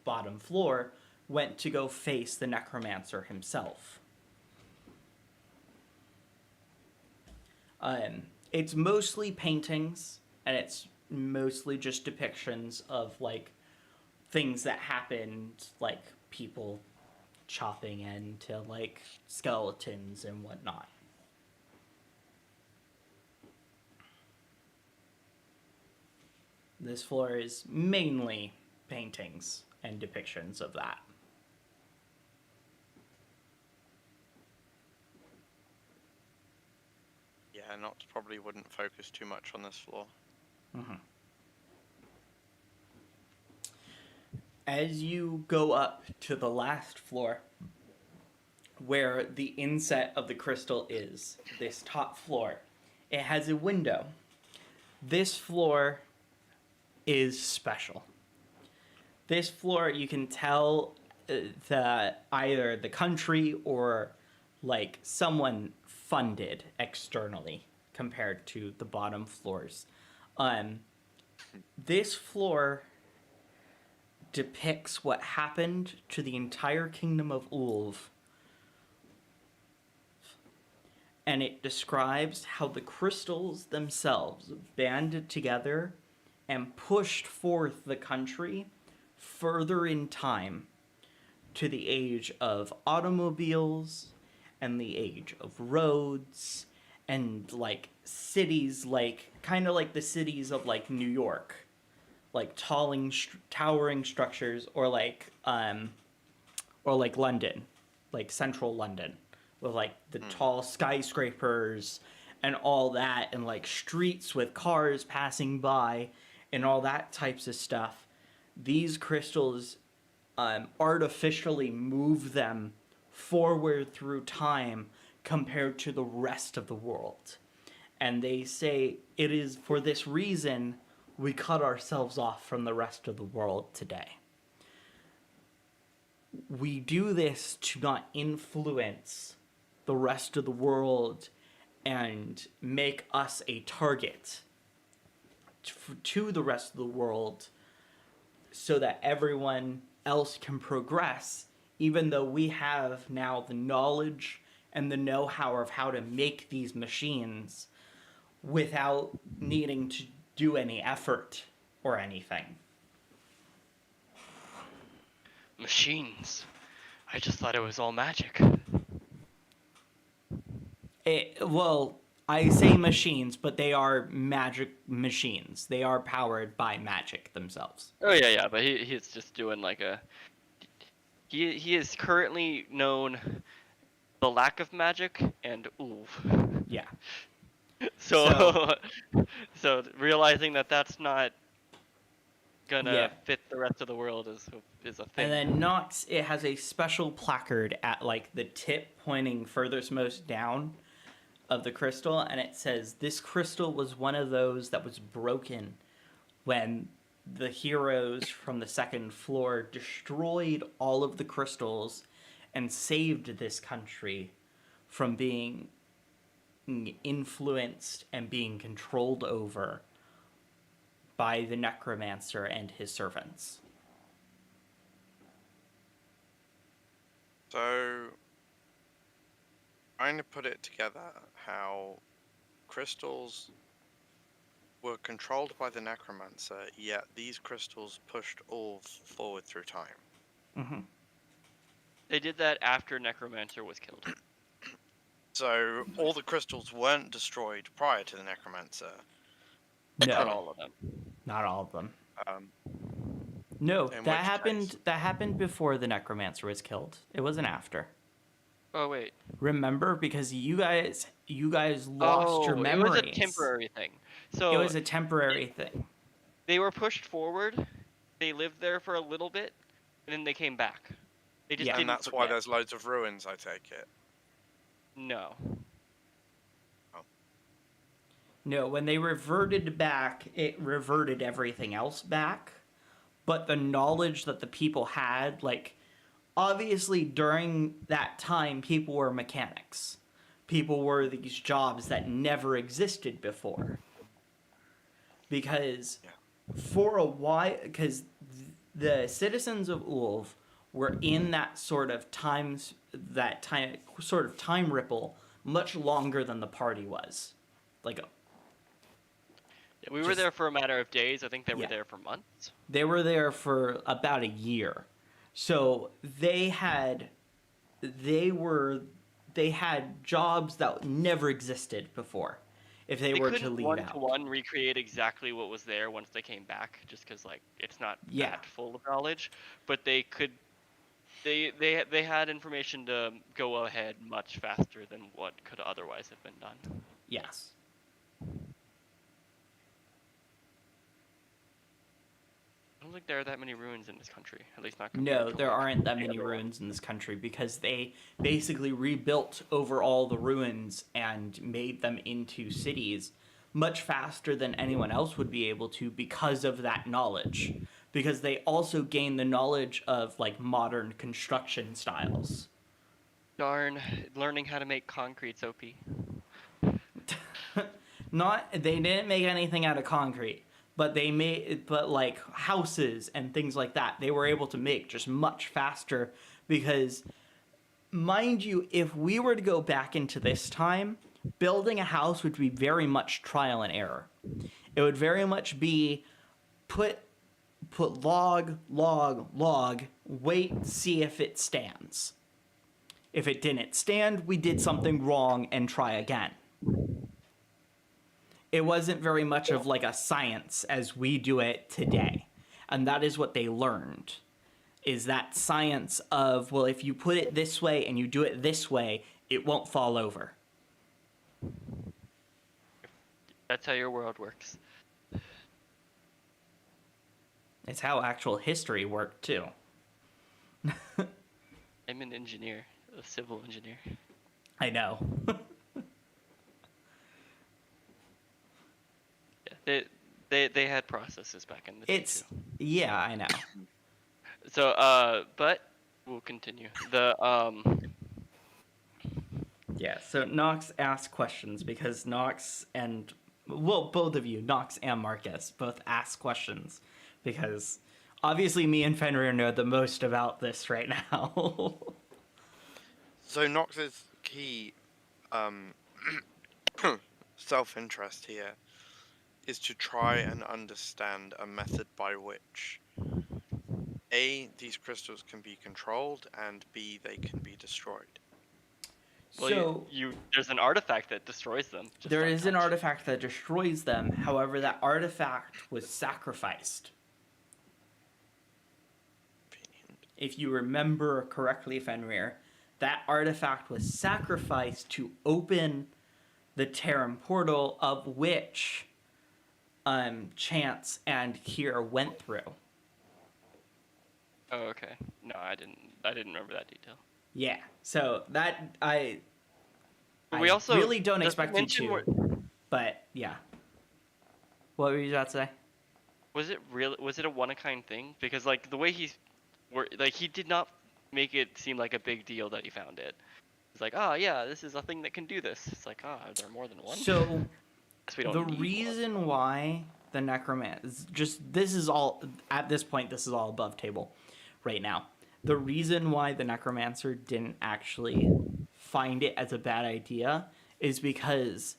bottom floor went to go face the necromancer himself. It's mostly paintings, and it's mostly just depictions of like things that happened, like people chopping into like skeletons and whatnot. This floor is mainly paintings and depictions of that. Yeah, Nox probably wouldn't focus too much on this floor. Mm-hmm. As you go up to the last floor, where the inset of the crystal is, this top floor, it has a window. This floor is special. This floor, you can tell that either the country or like someone funded externally compared to the bottom floors. This floor depicts what happened to the entire kingdom of Ulv, and it describes how the crystals themselves banded together and pushed forth the country further in time to the age of automobiles and the age of roads and like cities, like kind of like the cities of like New York, like towering structures, or like London, like central London, with like the tall skyscrapers and all that, and like streets with cars passing by and all that types of stuff. These crystals artificially move them forward through time compared to the rest of the world. And they say it is for this reason we cut ourselves off from the rest of the world today. We do this to not influence the rest of the world and make us a target to the rest of the world, so that everyone else can progress, even though we have now the knowledge and the know-how of how to make these machines without needing to do any effort or anything. Machines. I just thought it was all magic. Well, I say machines, but they are magic machines. They are powered by magic themselves. Oh yeah, but he's just doing like a. He is currently known the lack of magic and ooh. Yeah. So so realizing that that's not gonna Yeah. fit the rest of the world is a thing. And then Nox, it has a special placard at like the tip pointing furthest most down of the crystal, and it says, "This crystal was one of those that was broken when the heroes from the second floor destroyed all of the crystals and saved this country from being influenced and being controlled over by the necromancer and his servants." So, trying to put it together, how crystals were controlled by the necromancer, yet these crystals pushed all forward through time. Mm-hmm. They did that after Necromancer was killed. So all the crystals weren't destroyed prior to the necromancer. Not No, all of them. not all of them. Um, No, In that which happened. case- That happened before the necromancer was killed. It wasn't after. Oh wait. Remember, because you guys lost your memories. It was a temporary thing. So It was a temporary thing. they were pushed forward. They lived there for a little bit, and then they came back. They just Yeah. didn't and that's why forget. there's loads of ruins, I take it. No. No, when they reverted back, it reverted everything else back. But the knowledge that the people had, like, obviously during that time, people were mechanics. People were these jobs that never existed before. Because for a while, because the citizens of Ulv were in that sort of time ripple much longer than the party was. Like, Yeah, we were Just- there for a matter of days. I think they were Yeah. there for months. they were there for about a year. So they had jobs that never existed before if they were to couldn't leave one out. to one recreate exactly what was there once they came back, just because like it's not Yeah. that full of knowledge. But they could. They had information to go ahead much faster than what could otherwise have been done. Yes. I don't think there are that many ruins in this country, at least not. No, compared to, there like, aren't that any many other one. ruins in this country because they basically rebuilt over all the ruins and made them into cities much faster than anyone else would be able to because of that knowledge. Because they also gained the knowledge of like modern construction styles. Darn, learning how to make concrete's OP. They didn't make anything out of concrete, but like houses and things like that they were able to make just much faster because, mind you, if we were to go back into this time, building a house would be very much trial and error. It would very much be put log, wait, see if it stands. If it didn't stand, we did something wrong and try again. It wasn't very much of like a science as we do it today. And that is what they learned. Is that science of, well, if you put it this way and you do it this way, it won't fall over. That's how your world works. It's how actual history worked too. I'm an engineer, a civil engineer. I know. Yeah, they had processes back in the day It's, too. yeah, I know. So but we'll continue. Yeah, so Nox asked questions because Nox and, well, both of you, Nox and Marcus, both ask questions because obviously me and Fenrir know the most about this right now. So Nox's key self-interest here is to try and understand a method by which A, these crystals can be controlled, and B, they can be destroyed. Well, So there's an artifact that destroys them. just there is an untouched. artifact that destroys them. However, that artifact was sacrificed. Convenient. If you remember correctly, Fenrir, that artifact was sacrificed to open the Terran portal, of which Chance and Kier went through. Oh, okay. No, I didn't remember that detail. Yeah, so that I We also really don't does it expect you mention to, where- but yeah. What were you about to say? Was it a one-of-kind thing? Because like the way he did not make it seem like a big deal that he found it. It's like, oh yeah, this is a thing that can do this. It's like, oh, are there more than one? So Guess we don't the need one. reason why the necromancer, this is all at this point, this is all above table right now. The reason why the necromancer didn't actually find it as a bad idea is because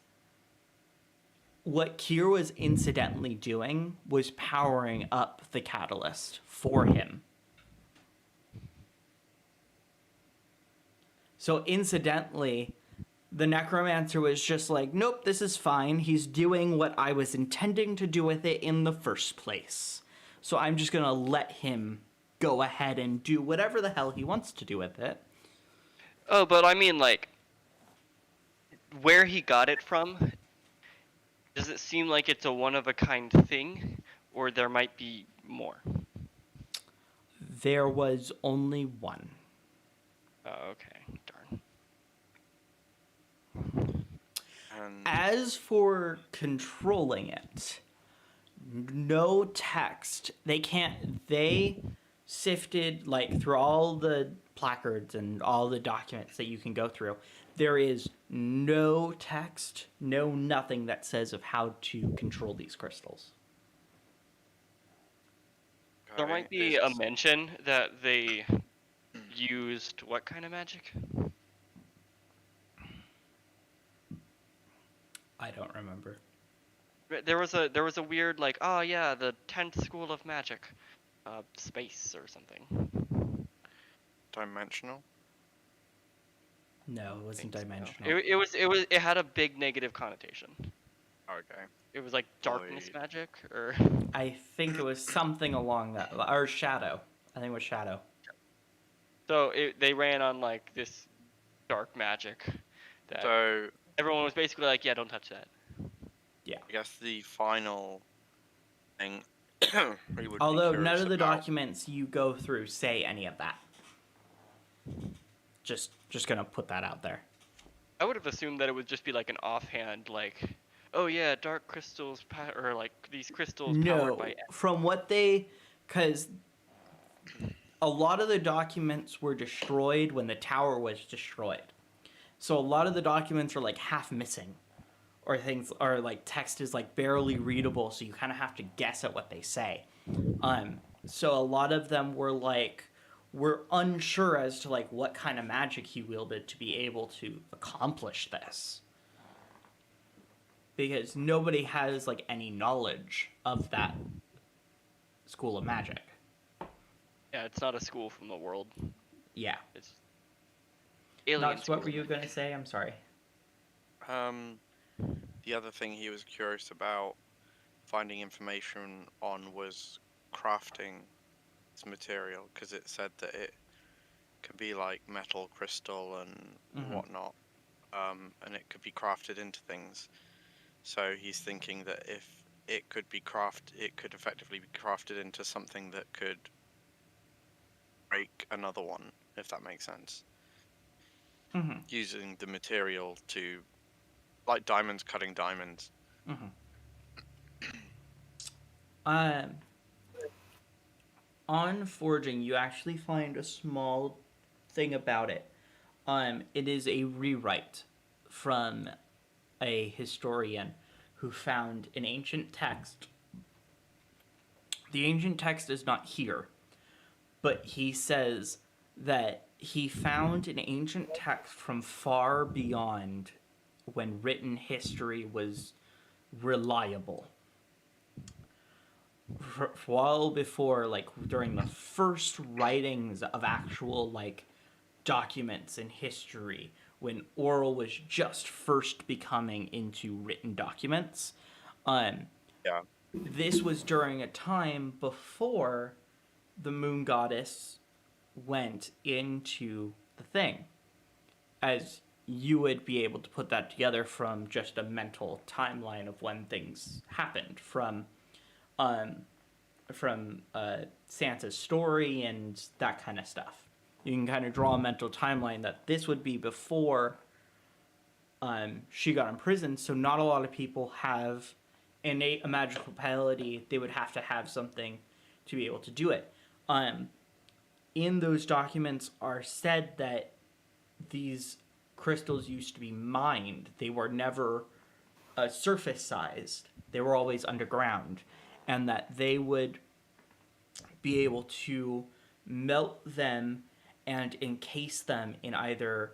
what Kier was incidentally doing was powering up the catalyst for him. So incidentally, the necromancer was just like, nope, this is fine. He's doing what I was intending to do with it in the first place. So I'm just going to let him go ahead and do whatever the hell he wants to do with it. Oh, but I mean, like, where he got it from, does it seem like it's a one-of-a-kind thing, or there might be more? There was only one. Oh, okay. Darn. And As for controlling it, no text. They sifted like through all the placards and all the documents that you can go through. There is no text, no nothing that says of how to control these crystals. There okay, might be a mention that they used what kind of magic? I don't remember. There was a weird like, oh yeah, the 10th school of magic, space or something. dimensional. No, it wasn't Think so. dimensional. It had a big negative connotation. Okay. It was like darkness Void. magic or I think it was something along that, or shadow. I think it was shadow. so they ran on like this dark magic that So everyone was basically like, yeah, don't touch that. I guess the final thing we would be Although none curious of the about- documents you go through say any of that. Just gonna put that out there. I would have assumed that it would just be like an offhand like, oh yeah, dark crystals or like these crystals powered No, by from what they, because a lot of the documents were destroyed when the tower was destroyed. So a lot of the documents are like half missing, or things, or like text is like barely readable, so you kind of have to guess at what they say. So a lot of them were like, we're unsure as to like what kind of magic he wielded to be able to accomplish this. Because nobody has like any knowledge of that school of magic. Yeah, it's not a school from the world. Yeah. It's alien. Knox, what school. were you going to say? I'm sorry. The other thing he was curious about finding information on was crafting this material, because it said that it could be like metal, crystal, and whatnot, and it could be crafted into things. So he's thinking that if it could effectively be crafted into something that could break another one, if that makes sense. Mm-hmm. Using the material to, like diamonds cutting diamonds. Mm-hmm. On forging, you actually find a small thing about it. It is a rewrite from a historian who found an ancient text. The ancient text is not here, but he says that he found an ancient text from far beyond when written history was reliable. While before, like during the first writings of actual like documents in history, when oral was just first becoming into written documents. Yeah. This was during a time before the moon goddess went into the thing, as you would be able to put that together from just a mental timeline of when things happened from Santa's story and that kind of stuff. You can kind of draw a mental timeline that this would be before she got imprisoned, so not a lot of people have innate a magical ability. They would have to have something to be able to do it. In those documents are said that these crystals used to be mined. They were never surface sized. They were always underground, and that they would be able to melt them and encase them in either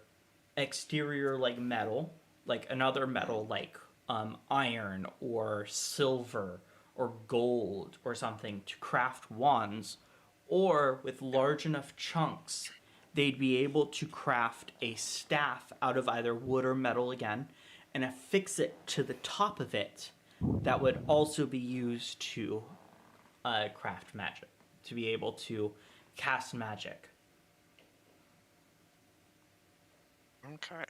exterior like metal, like another metal like iron or silver or gold or something to craft wands, or with large enough chunks, they'd be able to craft a staff out of either wood or metal again and affix it to the top of it that would also be used to craft magic, to be able to cast magic. Okay.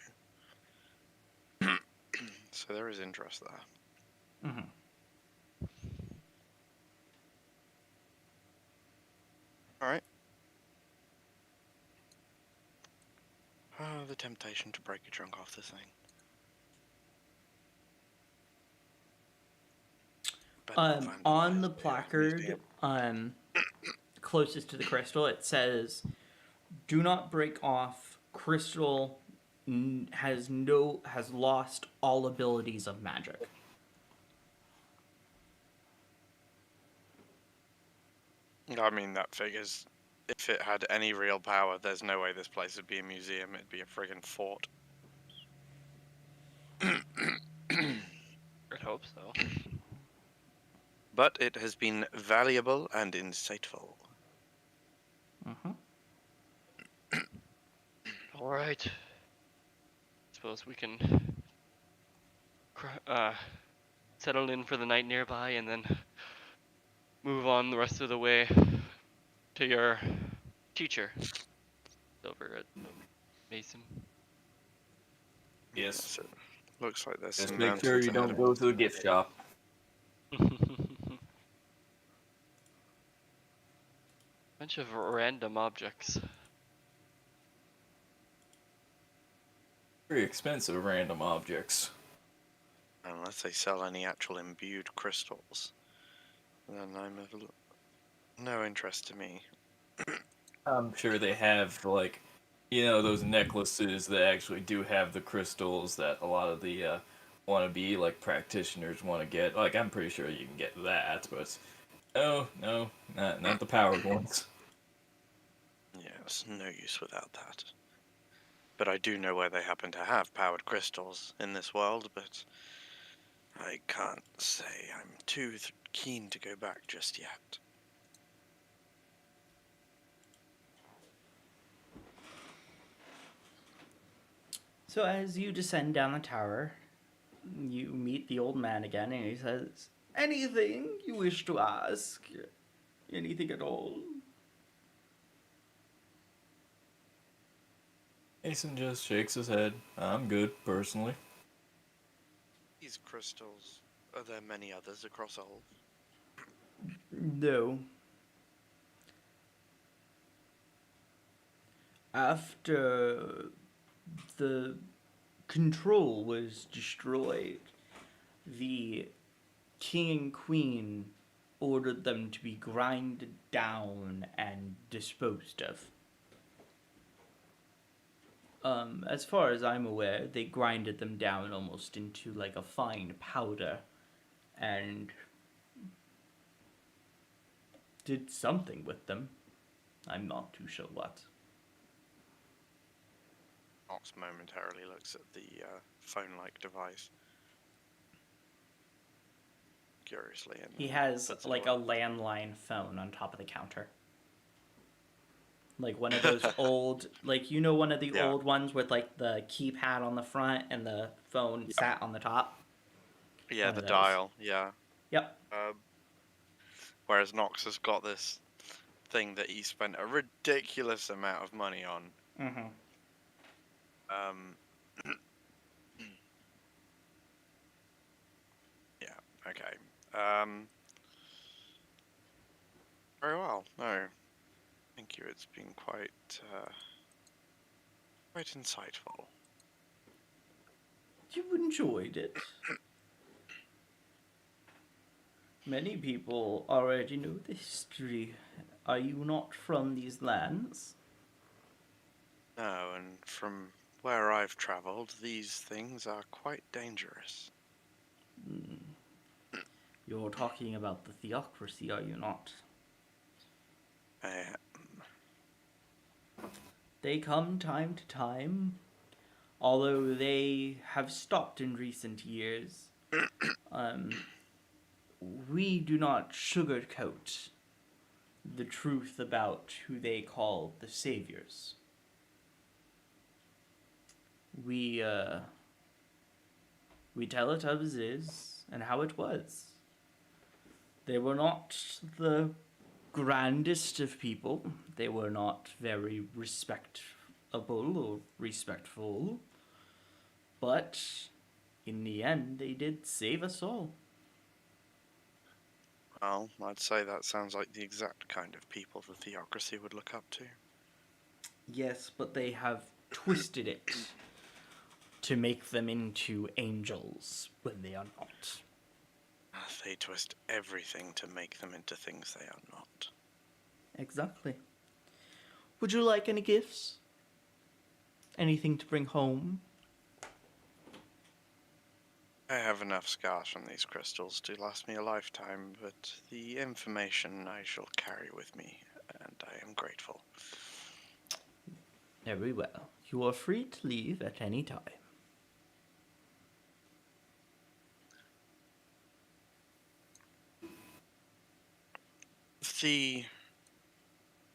So there is interest there. Mm-hmm. All right. Oh, the temptation to break a chunk off this thing. Better not On the vandalise placard, museum. closest to the crystal, it says, "Do not break off. Crystal has lost all abilities of magic." I mean, that figures. If it had any real power, there's no way this place would be a museum. It'd be a friggin' fort. I'd hope so. But it has been valuable and insightful. Mm-hmm. All right. Suppose we can settle in for the night nearby and then move on the rest of the way to your teacher over at Mason. Yes. So, looks like there's Just some make sure mountains you ahead don't of go us. to the gift shop. Bunch of random objects. Very expensive random objects. Unless they sell any actual imbued crystals, then I'm of no interest to me. I'm sure they have, like, those necklaces that actually do have the crystals that a lot of the wannabe, like, practitioners want to get. Like, I'm pretty sure you can get that, but no, not the powered ones. Yes, no use without that. But I do know where they happen to have powered crystals in this world, but I can't say I'm too keen to go back just yet. So as you descend down the tower, you meet the old man again, and he says, "Anything you wish to ask? Anything at all?" Mason just shakes his head. I'm good, personally. These crystals, are there many others across all? No. After the control was destroyed, the king and queen ordered them to be grinded down and disposed of. As far as I'm aware, they grinded them down almost into like a fine powder and did something with them. I'm not too sure what. Ox momentarily looks at the phone-like device. Curiously. And He has puts it like away. a landline phone on top of the counter. Like one of those old, like, you know, one of the Yeah. old ones with like the keypad on the front and the phone sat on the top. Yeah, One the of those. dial, yeah. Yep. Whereas Nox has got this thing that he spent a ridiculous amount of money on. Mm-hmm. Yeah, okay. Very well. No, thank you. It's been quite insightful. You enjoyed it. Many people already know the history. Are you not from these lands? No, and from where I've travelled, these things are quite dangerous. You're talking about the theocracy, are you not? They come time to time, although they have stopped in recent years. Um, we do not sugarcoat the truth about who they call the saviors. We tell it as it is and how it was. They were not the grandest of people. They were not very respectable or respectful. But in the end, they did save us all. Well, I'd say that sounds like the exact kind of people the theocracy would look up to. Yes, but they have twisted it to make them into angels when they are not. They twist everything to make them into things they are not. Exactly. Would you like any gifts? Anything to bring home? I have enough scars from these crystals to last me a lifetime, but the information I shall carry with me, and I am grateful. Very well. You are free to leave at any time.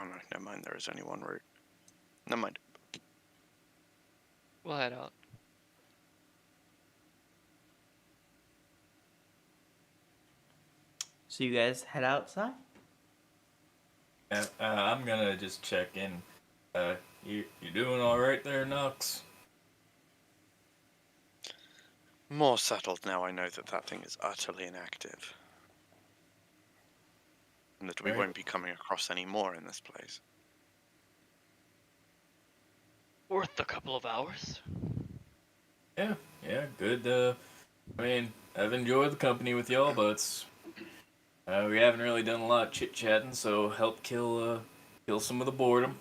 Oh no, never mind, there is only one route. Never mind. We'll head out. So you guys head outside? I'm gonna just check in. You doing all right there, Knox? More settled now I know that thing is utterly inactive. And that we Right. won't be coming across any more in this place. Worth a couple of hours. Yeah, good. I mean, I've enjoyed the company with y'all, but we haven't really done a lot of chit chatting, so help kill some of the boredom.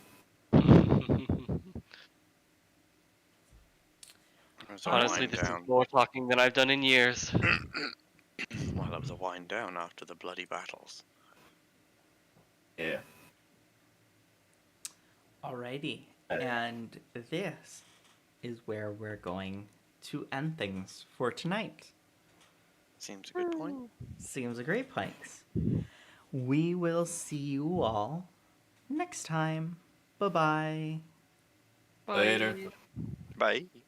There's a Honestly, wind this is down. more talking than I've done in years. Well, it was a wind down after the bloody battles. Yeah. Alrighty. And this is where we're going to end things for tonight. Seems a good point. Seems a great place. We will see you all next time. Bye-bye. Later. Bye. Bye.